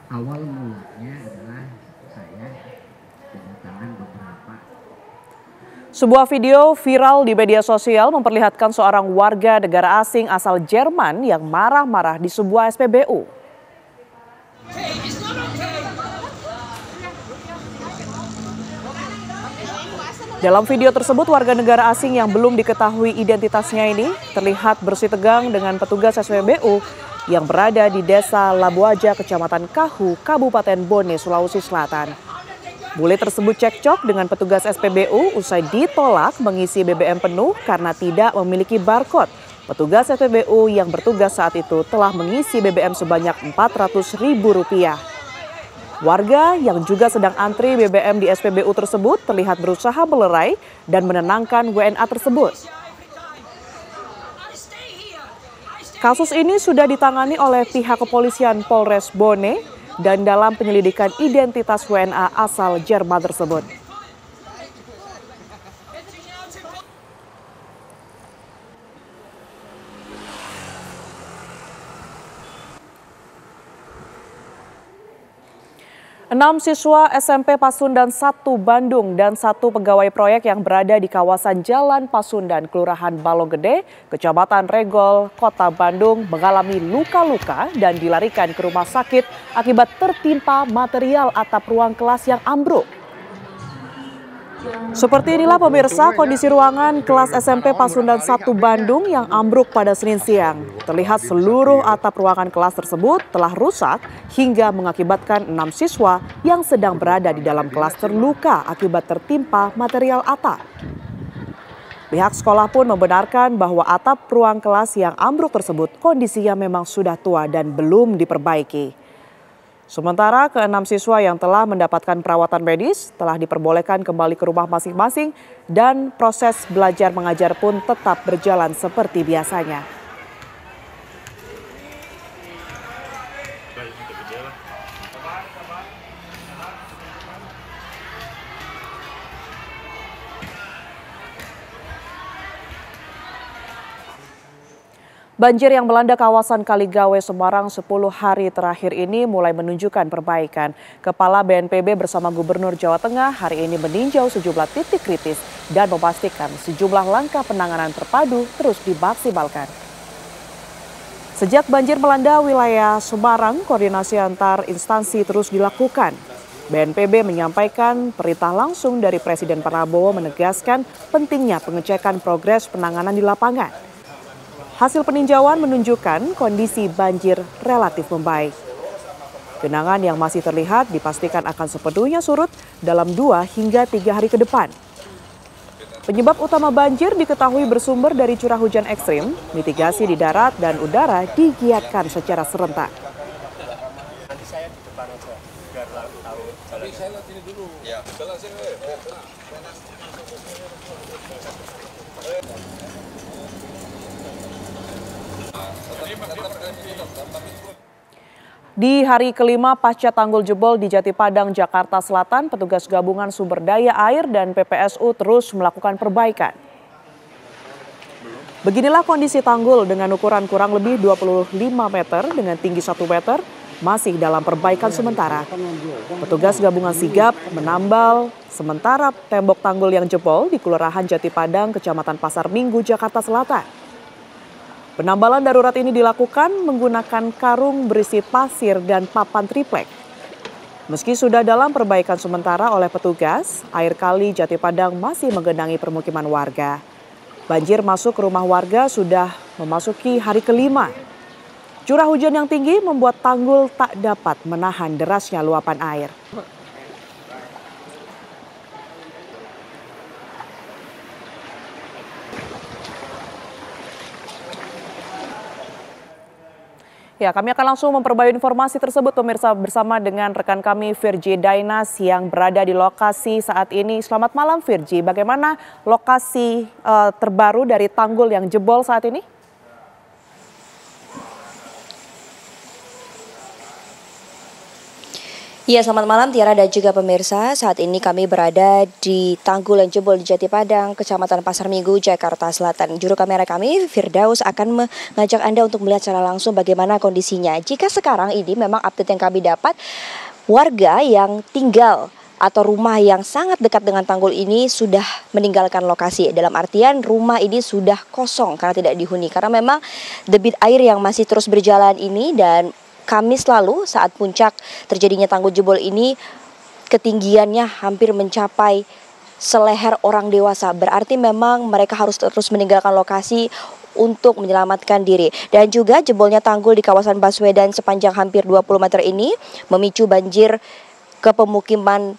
Awal mulanya adalah saya kedatangan beberapa. Sebuah video viral di media sosial memperlihatkan seorang warga negara asing asal Jerman yang marah-marah di sebuah SPBU. Dalam video tersebut, warga negara asing yang belum diketahui identitasnya ini terlihat bersih tegang dengan petugas SPBU yang berada di Desa Labuaja, Kecamatan Kahu, Kabupaten Bone, Sulawesi Selatan. Bule tersebut cekcok dengan petugas SPBU usai ditolak mengisi BBM penuh karena tidak memiliki barcode. Petugas SPBU yang bertugas saat itu telah mengisi BBM sebanyak Rp400.000. Warga yang juga sedang antri BBM di SPBU tersebut terlihat berusaha melerai dan menenangkan WNA tersebut. Kasus ini sudah ditangani oleh pihak kepolisian Polres Bone dan dalam penyelidikan identitas WNA asal Jerman tersebut. Enam siswa SMP Pasundan 1 Bandung dan 1 pegawai proyek yang berada di kawasan Jalan Pasundan, Kelurahan Balonggede, Kecamatan Regol, Kota Bandung mengalami luka-luka dan dilarikan ke rumah sakit akibat tertimpa material atap ruang kelas yang ambruk. Seperti inilah pemirsa kondisi ruangan kelas SMP Pasundan 1 Bandung yang ambruk pada Senin siang. Terlihat seluruh atap ruangan kelas tersebut telah rusak hingga mengakibatkan 6 siswa yang sedang berada di dalam kelas terluka akibat tertimpa material atap. Pihak sekolah pun membenarkan bahwa atap ruang kelas yang ambruk tersebut kondisinya memang sudah tua dan belum diperbaiki. Sementara ke-6 siswa yang telah mendapatkan perawatan medis telah diperbolehkan kembali ke rumah masing-masing dan proses belajar mengajar pun tetap berjalan seperti biasanya. Banjir yang melanda kawasan Kaligawe, Semarang 10 hari terakhir ini mulai menunjukkan perbaikan. Kepala BNPB bersama Gubernur Jawa Tengah hari ini meninjau sejumlah titik kritis dan memastikan sejumlah langkah penanganan terpadu terus dimaksimalkan. Sejak banjir melanda wilayah Semarang, koordinasi antar instansi terus dilakukan. BNPB menyampaikan perintah langsung dari Presiden Prabowo menegaskan pentingnya pengecekan progres penanganan di lapangan. Hasil peninjauan menunjukkan kondisi banjir relatif membaik. Genangan yang masih terlihat dipastikan akan sepenuhnya surut dalam 2 hingga 3 hari ke depan. Penyebab utama banjir diketahui bersumber dari curah hujan ekstrim, mitigasi di darat dan udara digiatkan secara serentak. Di hari kelima pasca tanggul jebol di Jati Padang, Jakarta Selatan, petugas gabungan sumber daya air dan PPSU terus melakukan perbaikan. Beginilah kondisi tanggul dengan ukuran kurang lebih 25 meter dengan tinggi 1 meter, masih dalam perbaikan sementara. Petugas gabungan sigap menambal sementara tembok tanggul yang jebol di Kelurahan Jati Padang, Kecamatan Pasar Minggu, Jakarta Selatan. Penambalan darurat ini dilakukan menggunakan karung berisi pasir dan papan triplek. Meski sudah dalam perbaikan sementara oleh petugas, air kali Jati Padang masih menggenangi permukiman warga. Banjir masuk ke rumah warga sudah memasuki hari kelima. Curah hujan yang tinggi membuat tanggul tak dapat menahan derasnya luapan air. Ya, kami akan langsung memperbarui informasi tersebut pemirsa bersama dengan rekan kami Virgi Dainas yang berada di lokasi saat ini. Selamat malam Virgi, bagaimana lokasi terbaru dari tanggul yang jebol saat ini? Ya, selamat malam Tiara dan juga pemirsa. Saat ini kami berada di tanggul yang jebol di Jati Padang, Kecamatan Pasar Minggu, Jakarta Selatan. Juru kamera kami, Firdaus, akan mengajak Anda untuk melihat secara langsung bagaimana kondisinya. Jika sekarang ini memang update yang kami dapat, warga yang tinggal atau rumah yang sangat dekat dengan tanggul ini sudah meninggalkan lokasi. Dalam artian rumah ini sudah kosong karena tidak dihuni. Karena memang debit air yang masih terus berjalan ini, dan Kamis lalu saat puncak terjadinya tanggul jebol ini ketinggiannya hampir mencapai seleher orang dewasa. Berarti memang mereka harus terus meninggalkan lokasi untuk menyelamatkan diri. Dan juga jebolnya tanggul di kawasan Baswedan sepanjang hampir 20 meter ini memicu banjir ke pemukiman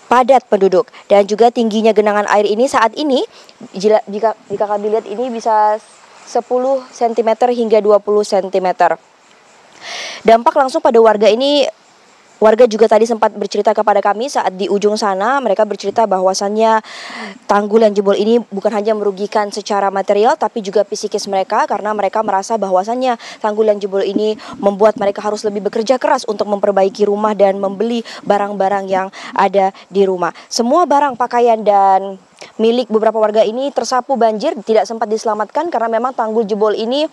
padat penduduk. Dan juga tingginya genangan air ini saat ini jika kami lihat ini bisa 10 cm hingga 20 cm. Dampak langsung pada warga ini, warga juga tadi sempat bercerita kepada kami saat di ujung sana. Mereka bercerita bahwasannya tanggul yang jebol ini bukan hanya merugikan secara material tapi juga psikis mereka, karena mereka merasa bahwasannya tanggul yang jebol ini membuat mereka harus lebih bekerja keras untuk memperbaiki rumah dan membeli barang-barang yang ada di rumah. Semua barang, pakaian dan milik beberapa warga ini tersapu banjir, tidak sempat diselamatkan karena memang tanggul jebol ini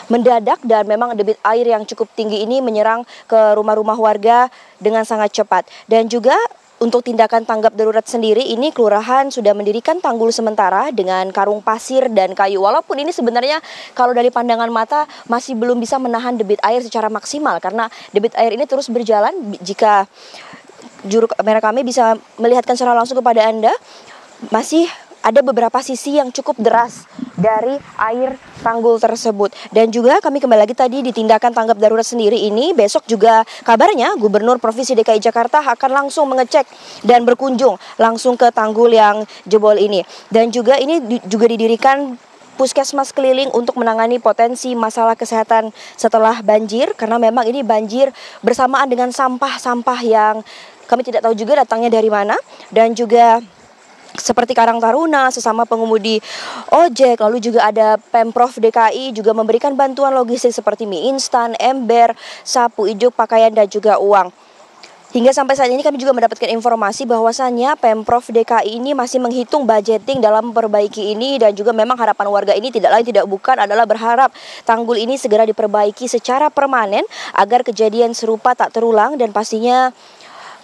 mendadak dan memang debit air yang cukup tinggi ini menyerang ke rumah-rumah warga dengan sangat cepat. Dan juga untuk tindakan tanggap darurat sendiri ini kelurahan sudah mendirikan tanggul sementara dengan karung pasir dan kayu. Walaupun ini sebenarnya kalau dari pandangan mata masih belum bisa menahan debit air secara maksimal karena debit air ini terus berjalan. Jika juru kamera kami bisa melihatkan secara langsung kepada Anda, masih ada beberapa sisi yang cukup deras dari air tanggul tersebut. Dan juga kami kembali lagi tadi di tindakan tanggap darurat sendiri ini, besok juga kabarnya Gubernur Provinsi DKI Jakarta akan langsung mengecek dan berkunjung langsung ke tanggul yang jebol ini. Dan juga ini juga didirikan puskesmas keliling untuk menangani potensi masalah kesehatan setelah banjir, karena memang ini banjir bersamaan dengan sampah-sampah yang kami tidak tahu juga datangnya dari mana. Dan juga seperti Karang Taruna, sesama pengemudi ojek, lalu juga ada Pemprov DKI juga memberikan bantuan logistik seperti mie instan, ember, sapu ijuk, pakaian dan juga uang. Hingga sampai saat ini kami juga mendapatkan informasi bahwasannya Pemprov DKI ini masih menghitung budgeting dalam memperbaiki ini, dan juga memang harapan warga ini tidak lain tidak bukan adalah berharap tanggul ini segera diperbaiki secara permanen agar kejadian serupa tak terulang dan pastinya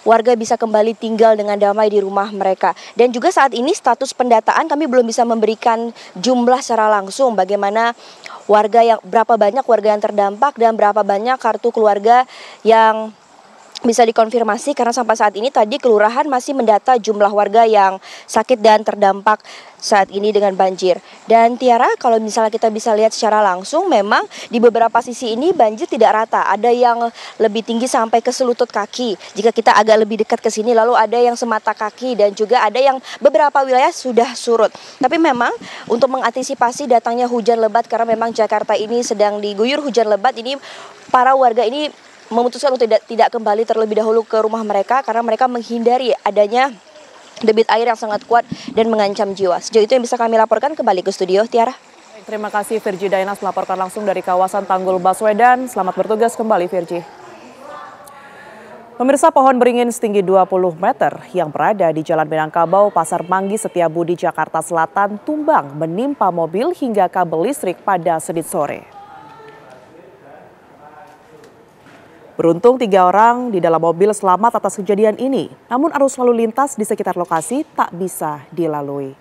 warga bisa kembali tinggal dengan damai di rumah mereka. Dan juga saat ini status pendataan kami belum bisa memberikan jumlah secara langsung bagaimana berapa banyak warga yang terdampak dan berapa banyak kartu keluarga yang bisa dikonfirmasi karena sampai saat ini tadi kelurahan masih mendata jumlah warga yang sakit dan terdampak saat ini dengan banjir. Dan Tiara, kalau misalnya kita bisa lihat secara langsung, memang di beberapa sisi ini banjir tidak rata. Ada yang lebih tinggi sampai ke selutut kaki jika kita agak lebih dekat ke sini, lalu ada yang semata kaki dan juga ada yang beberapa wilayah sudah surut. Tapi memang untuk mengantisipasi datangnya hujan lebat, karena memang Jakarta ini sedang diguyur hujan lebat, ini para warga ini memutuskan untuk tidak kembali terlebih dahulu ke rumah mereka karena mereka menghindari adanya debit air yang sangat kuat dan mengancam jiwa. Sejauh itu yang bisa kami laporkan, kembali ke studio, Tiara. Terima kasih Virgi Dainas melaporkan langsung dari kawasan Tanggul Baswedan. Selamat bertugas kembali Virgi. Pemirsa, pohon beringin setinggi 20 meter yang berada di Jalan Minangkabau, Pasar Manggi, Setiabudi, Jakarta Selatan tumbang menimpa mobil hingga kabel listrik pada Senin sore. Beruntung 3 orang di dalam mobil selamat atas kejadian ini, namun arus lalu lintas di sekitar lokasi tak bisa dilalui.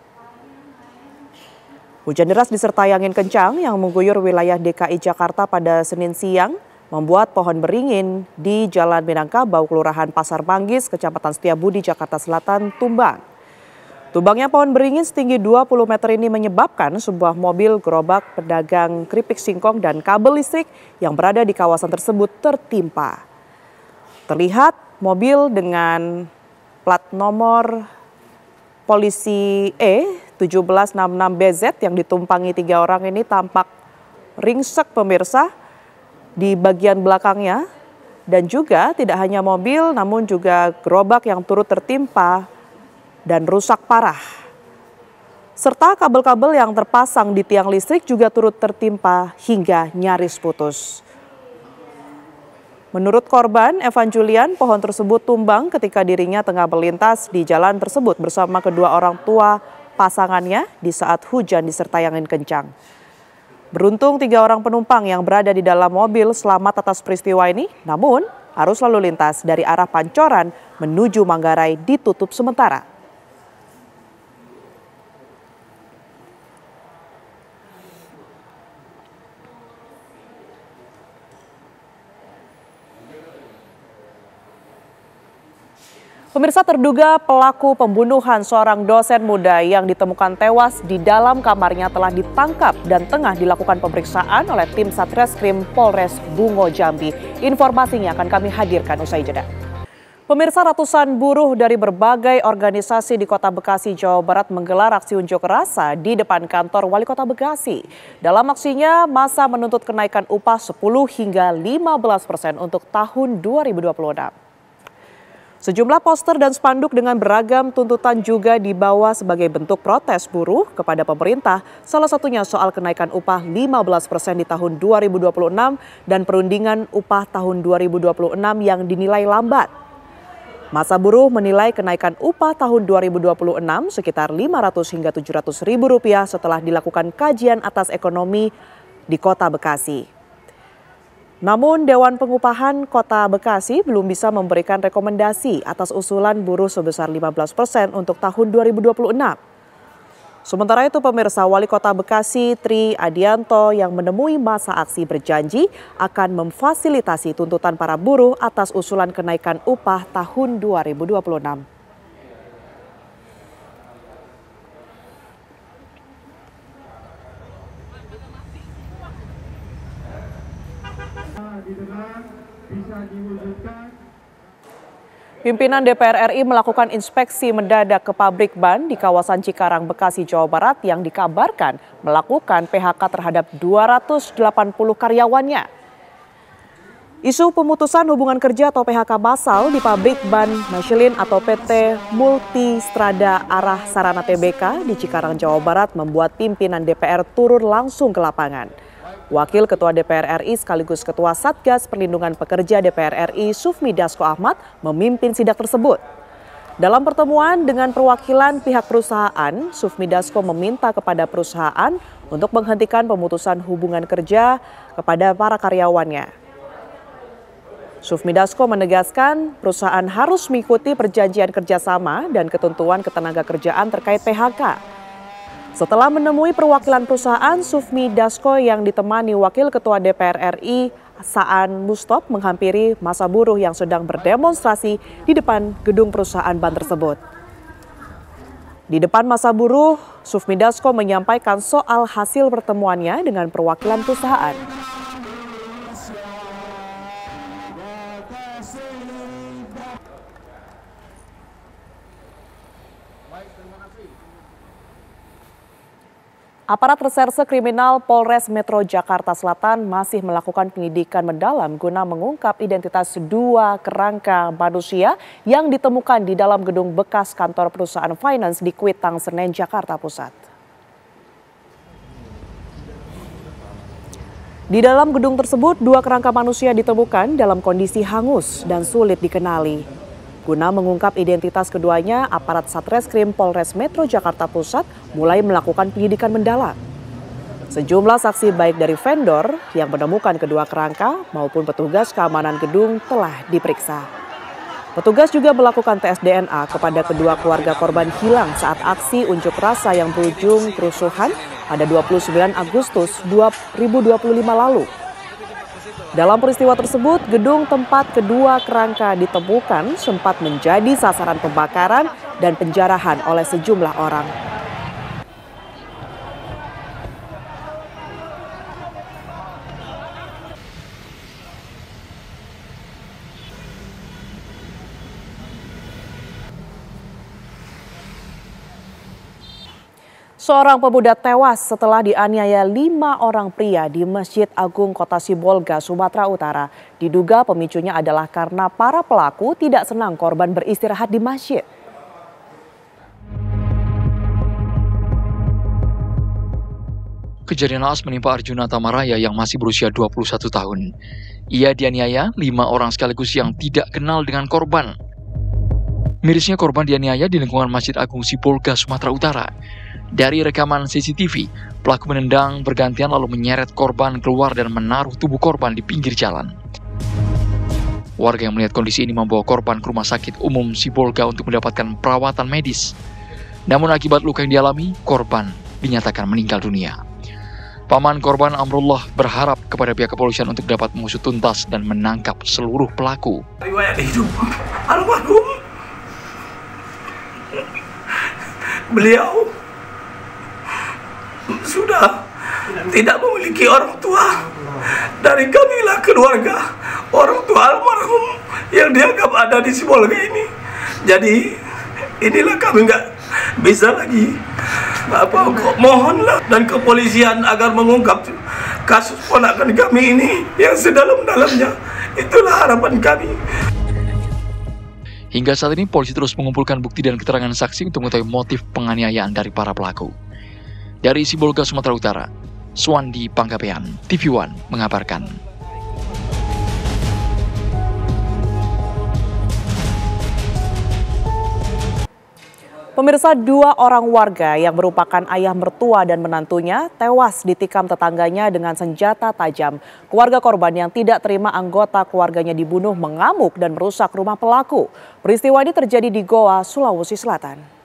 Hujan deras disertai angin kencang yang mengguyur wilayah DKI Jakarta pada Senin siang membuat pohon beringin di Jalan Minangkabau, Kelurahan Pasar Manggis, Kecamatan Setiabudi, Jakarta Selatan tumbang. Tumbangnya pohon beringin setinggi 20 meter ini menyebabkan sebuah mobil gerobak pedagang keripik singkong dan kabel listrik yang berada di kawasan tersebut tertimpa. Terlihat mobil dengan plat nomor polisi E1766BZ yang ditumpangi 3 orang ini tampak ringsek pemirsa di bagian belakangnya, dan juga tidak hanya mobil namun juga gerobak yang turut tertimpa dan rusak parah. Serta kabel-kabel yang terpasang di tiang listrik juga turut tertimpa hingga nyaris putus. Menurut korban, Evan Julian, pohon tersebut tumbang ketika dirinya tengah melintas di jalan tersebut bersama kedua orang tua pasangannya di saat hujan disertai angin kencang. Beruntung 3 orang penumpang yang berada di dalam mobil selamat atas peristiwa ini, namun arus lalu lintas dari arah Pancoran menuju Manggarai ditutup sementara. Pemirsa, terduga pelaku pembunuhan seorang dosen muda yang ditemukan tewas di dalam kamarnya telah ditangkap dan tengah dilakukan pemeriksaan oleh tim Satreskrim Polres Bungo Jambi. Informasinya akan kami hadirkan usai jeda. Pemirsa, ratusan buruh dari berbagai organisasi di Kota Bekasi, Jawa Barat menggelar aksi unjuk rasa di depan kantor Wali Kota Bekasi. Dalam aksinya, massa menuntut kenaikan upah 10 hingga 15% untuk tahun 2026. Sejumlah poster dan spanduk dengan beragam tuntutan juga dibawa sebagai bentuk protes buruh kepada pemerintah, salah satunya soal kenaikan upah 15% di tahun 2026 dan perundingan upah tahun 2026 yang dinilai lambat. Massa buruh menilai kenaikan upah tahun 2026 sekitar 500 hingga 700 ribu rupiah setelah dilakukan kajian atas ekonomi di Kota Bekasi. Namun Dewan Pengupahan Kota Bekasi belum bisa memberikan rekomendasi atas usulan buruh sebesar 15% untuk tahun 2026. Sementara itu pemirsa, Wali Kota Bekasi Tri Adianto yang menemui massa aksi berjanji akan memfasilitasi tuntutan para buruh atas usulan kenaikan upah tahun 2026. Pimpinan DPR RI melakukan inspeksi mendadak ke pabrik ban di kawasan Cikarang, Bekasi, Jawa Barat yang dikabarkan melakukan PHK terhadap 280 karyawannya. Isu pemutusan hubungan kerja atau PHK massal di pabrik ban Michelin atau PT Multistrada Arah Sarana Tbk di Cikarang, Jawa Barat membuat pimpinan DPR turun langsung ke lapangan. Wakil Ketua DPR RI sekaligus Ketua Satgas Perlindungan Pekerja DPR RI Sufmi Dasko Ahmad memimpin sidak tersebut. Dalam pertemuan dengan perwakilan pihak perusahaan, Sufmi Dasko meminta kepada perusahaan untuk menghentikan pemutusan hubungan kerja kepada para karyawannya. Sufmi Dasko menegaskan perusahaan harus mengikuti perjanjian kerjasama dan ketentuan ketenaga kerjaan terkait PHK. Setelah menemui perwakilan perusahaan, Sufmi Dasko yang ditemani Wakil Ketua DPR RI Saan Mustop menghampiri massa buruh yang sedang berdemonstrasi di depan gedung perusahaan ban tersebut. Di depan massa buruh, Sufmi Dasko menyampaikan soal hasil pertemuannya dengan perwakilan perusahaan. Aparat Reserse Kriminal Polres Metro Jakarta Selatan masih melakukan penyidikan mendalam guna mengungkap identitas dua kerangka manusia yang ditemukan di dalam gedung bekas kantor perusahaan finance di Kuitang, Senen, Jakarta Pusat. Di dalam gedung tersebut, dua kerangka manusia ditemukan dalam kondisi hangus dan sulit dikenali. Guna mengungkap identitas keduanya, aparat Satreskrim Polres Metro Jakarta Pusat mulai melakukan penyidikan mendalam. Sejumlah saksi baik dari vendor yang menemukan kedua kerangka maupun petugas keamanan gedung telah diperiksa. Petugas juga melakukan tes DNA kepada kedua keluarga korban hilang saat aksi unjuk rasa yang berujung kerusuhan pada 29 Agustus 2025 lalu. Dalam peristiwa tersebut, gedung tempat kedua kerangka ditemukan sempat menjadi sasaran pembakaran dan penjarahan oleh sejumlah orang. Seorang pemuda tewas setelah dianiaya 5 orang pria di Masjid Agung Kota Sibolga, Sumatera Utara. Diduga pemicunya adalah karena para pelaku tidak senang korban beristirahat di masjid. Kejadian naas menimpa Arjuna Tamaraya yang masih berusia 21 tahun. Ia dianiaya 5 orang sekaligus yang tidak kenal dengan korban. Mirisnya korban dianiaya di lingkungan Masjid Agung Sibolga, Sumatera Utara. Dari rekaman CCTV, pelaku menendang bergantian lalu menyeret korban keluar dan menaruh tubuh korban di pinggir jalan. Warga yang melihat kondisi ini membawa korban ke Rumah Sakit Umum Sibolga untuk mendapatkan perawatan medis. Namun akibat luka yang dialami, korban dinyatakan meninggal dunia. Paman korban Amrullah berharap kepada pihak kepolisian untuk dapat mengusut tuntas dan menangkap seluruh pelaku. Riwayat hidup almarhum, beliau sudah tidak memiliki orang tua. Dari kamilah keluarga orang tua almarhum yang dianggap ada di Sibolga ini. Jadi inilah kami nggak bisa lagi mohonlah dan kepolisian agar mengungkap kasus ponakan kami ini yang sedalam-dalamnya. Itulah harapan kami. Hingga saat ini polisi terus mengumpulkan bukti dan keterangan saksi untuk mengetahui motif penganiayaan dari para pelaku. Dari Sibolga, Sumatera Utara, Suwandi Panggabean, TV One mengabarkan. Pemirsa, 2 orang warga yang merupakan ayah mertua dan menantunya tewas ditikam tetangganya dengan senjata tajam. Keluarga korban yang tidak terima anggota keluarganya dibunuh mengamuk dan merusak rumah pelaku. Peristiwa ini terjadi di Goa, Sulawesi Selatan.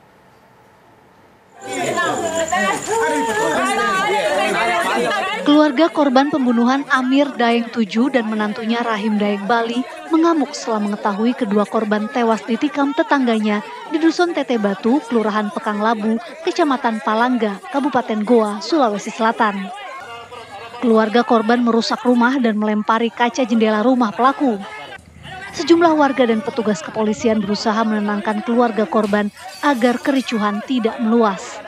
Keluarga korban pembunuhan Amir Daeng 7 dan menantunya Rahim Daeng Bali mengamuk setelah mengetahui kedua korban tewas ditikam tetangganya di Dusun Tete Batu, Kelurahan Pekang Labu, Kecamatan Palangga, Kabupaten Goa, Sulawesi Selatan. Keluarga korban merusak rumah dan melempari kaca jendela rumah pelaku. Sejumlah warga dan petugas kepolisian berusaha menenangkan keluarga korban agar kericuhan tidak meluas.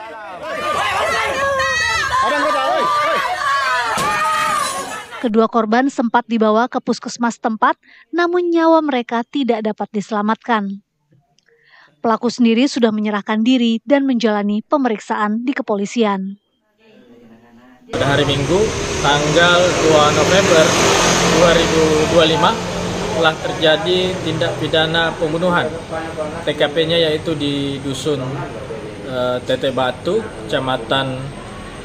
Kedua korban sempat dibawa ke puskesmas tempat, namun nyawa mereka tidak dapat diselamatkan. Pelaku sendiri sudah menyerahkan diri dan menjalani pemeriksaan di kepolisian. Pada hari Minggu, tanggal 2 November 2025, telah terjadi tindak pidana pembunuhan. TKP-nya yaitu di Dusun Tete Batu, Kecamatan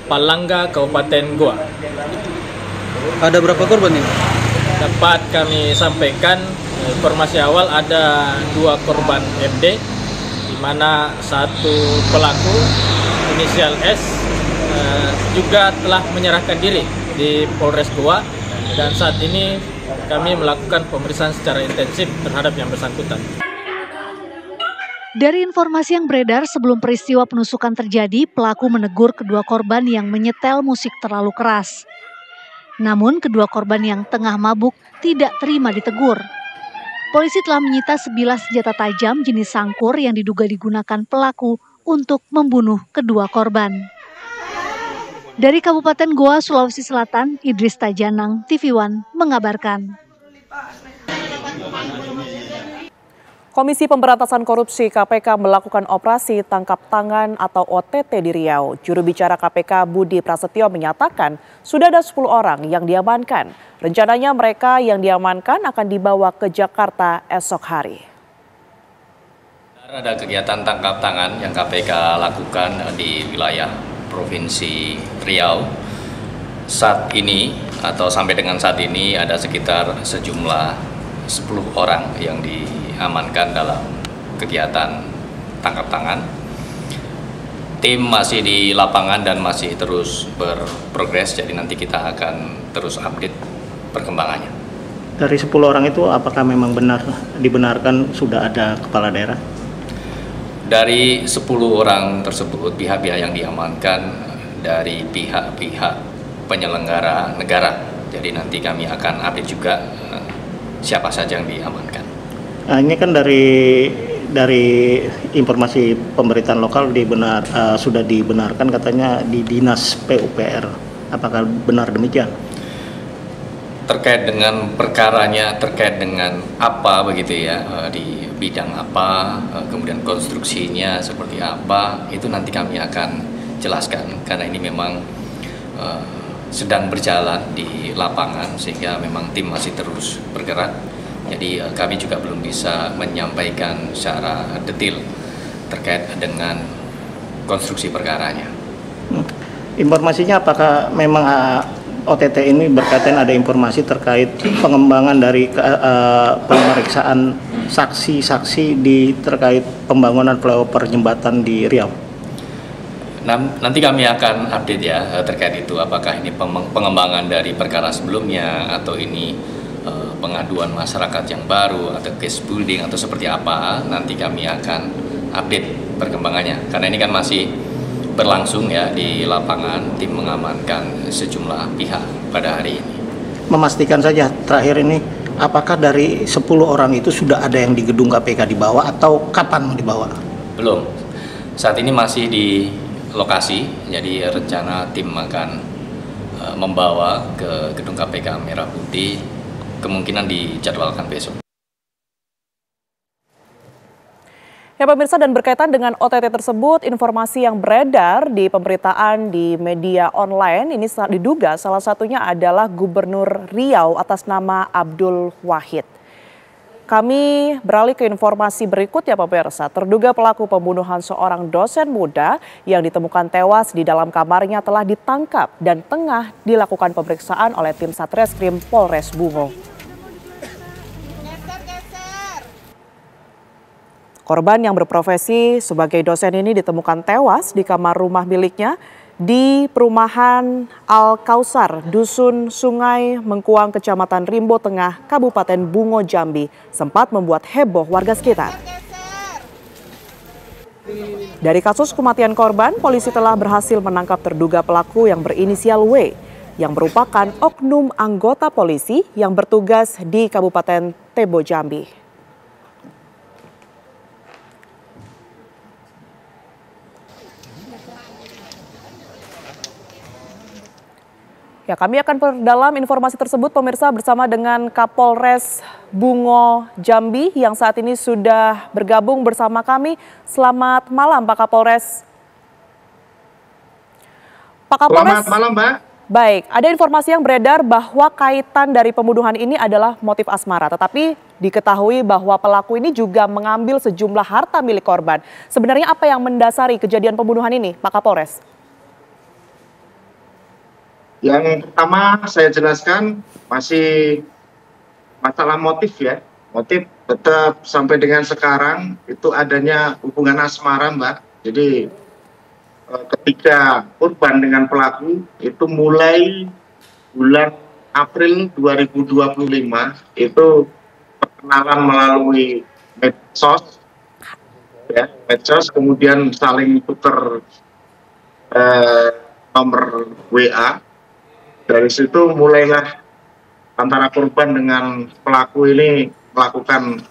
Palangga, Kabupaten Goa. Ada berapa korban ini? Dapat kami sampaikan informasi awal ada 2 korban MD, di mana satu pelaku inisial S juga telah menyerahkan diri di Polres Goa dan saat ini kami melakukan pemeriksaan secara intensif terhadap yang bersangkutan. Dari informasi yang beredar sebelum peristiwa penusukan terjadi, pelaku menegur kedua korban yang menyetel musik terlalu keras. Namun kedua korban yang tengah mabuk tidak terima ditegur. Polisi telah menyita sebilah senjata tajam jenis sangkur yang diduga digunakan pelaku untuk membunuh kedua korban. Dari Kabupaten Goa, Sulawesi Selatan, Idris Tajanang, TV One mengabarkan. Komisi Pemberantasan Korupsi KPK melakukan operasi tangkap tangan atau OTT di Riau. Juru bicara KPK Budi Prasetyo menyatakan sudah ada 10 orang yang diamankan. Rencananya mereka yang diamankan akan dibawa ke Jakarta esok hari. Ada kegiatan tangkap tangan yang KPK lakukan di wilayah Provinsi Riau. Saat ini atau sampai dengan saat ini ada sekitar sejumlah 10 orang yang diamankan dalam kegiatan tangkap tangan. Tim masih di lapangan dan masih terus berprogres, jadi nanti kita akan terus update perkembangannya. Dari 10 orang itu apakah memang dibenarkan sudah ada kepala daerah? Dari 10 orang tersebut, pihak-pihak yang diamankan dari pihak-pihak penyelenggara negara. Jadi nanti kami akan update juga siapa saja yang diamankan. Nah, ini kan dari informasi pemberitaan lokal sudah dibenarkan katanya di Dinas PUPR. Apakah benar demikian? Terkait dengan perkaranya, terkait dengan apa begitu ya, di bidang apa, kemudian konstruksinya seperti apa, itu nanti kami akan jelaskan karena ini memang sedang berjalan di lapangan sehingga memang tim masih terus bergerak. Jadi kami juga belum bisa menyampaikan secara detail terkait dengan konstruksi perkaranya. Informasinya apakah memang OTT ini berkaitan ada informasi terkait pengembangan dari pemeriksaan saksi-saksi terkait pembangunan flyover jembatan di Riau? Nanti kami akan update ya terkait itu, apakah ini pengembangan dari perkara sebelumnya atau ini pengaduan masyarakat yang baru atau case building atau seperti apa. Nanti kami akan update perkembangannya karena ini kan masih berlangsung ya di lapangan. Tim mengamankan sejumlah pihak pada hari ini. Memastikan saja terakhir ini, apakah dari 10 orang itu sudah ada yang di gedung KPK dibawa atau kapan mau dibawa? Belum, saat ini masih di lokasi, jadi rencana tim akan membawa ke gedung KPK Merah Putih, kemungkinan dijadwalkan besok. Ya pemirsa, dan berkaitan dengan OTT tersebut, informasi yang beredar di pemberitaan di media online ini diduga salah satunya adalah Gubernur Riau atas nama Abdul Wahid. Kami beralih ke informasi berikutnya pemirsa. Terduga pelaku pembunuhan seorang dosen muda yang ditemukan tewas di dalam kamarnya telah ditangkap dan tengah dilakukan pemeriksaan oleh tim Satreskrim Polres Bungo. Korban yang berprofesi sebagai dosen ini ditemukan tewas di kamar rumah miliknya di perumahan Al-Kausar, Dusun Sungai Mengkuang, Kecamatan Rimbo Tengah, Kabupaten Bungo, Jambi, sempat membuat heboh warga sekitar. Dari kasus kematian korban, polisi telah berhasil menangkap terduga pelaku yang berinisial W, yang merupakan oknum anggota polisi yang bertugas di Kabupaten Tebo, Jambi. Ya, kami akan perdalam informasi tersebut pemirsa bersama dengan Kapolres Bungo Jambi yang saat ini sudah bergabung bersama kami. Selamat malam Pak Kapolres. Pak Kapolres. Selamat malam Mbak. Baik, ada informasi yang beredar bahwa kaitan dari pembunuhan ini adalah motif asmara. Tetapi diketahui bahwa pelaku ini juga mengambil sejumlah harta milik korban. Sebenarnya apa yang mendasari kejadian pembunuhan ini Pak Kapolres? Yang pertama saya jelaskan masih masalah motif ya. Motif tetap sampai dengan sekarang itu adanya hubungan asmara Mbak. Jadi ketika korban dengan pelaku itu mulai bulan April 2025 itu perkenalan melalui medsos, ya, medsos, kemudian saling tukar nomor WA. Dari situ mulailah antara korban dengan pelaku ini melakukan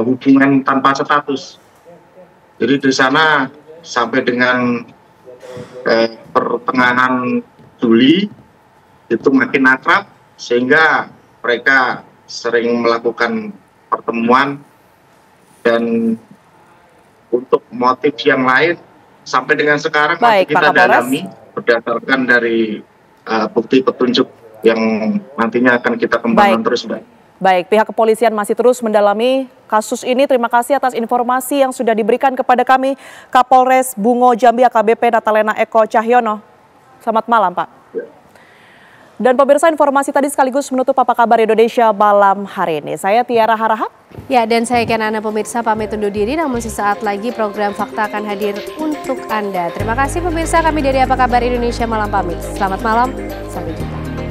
hubungan tanpa status. Jadi di sana sampai dengan pertengahan Juli itu makin akrab, sehingga mereka sering melakukan pertemuan. Dan untuk motif yang lain sampai dengan sekarang masih kita dalami berdasarkan dari bukti petunjuk yang nantinya akan kita kembangkan terus, Mbak. Baik, pihak kepolisian masih terus mendalami kasus ini. Terima kasih atas informasi yang sudah diberikan kepada kami, Kapolres Bungo Jambi AKBP Natalena Eko Cahyono. Selamat malam, Pak. Dan pemirsa, informasi tadi sekaligus menutup Apa Kabar Indonesia malam hari ini. Saya Tiara Harahap. Ya, dan saya Kenana pemirsa pamit undur diri, namun sesaat lagi program Fakta akan hadir untuk Anda. Terima kasih pemirsa, kami dari Apa Kabar Indonesia malam pamit. Selamat malam, sampai jumpa.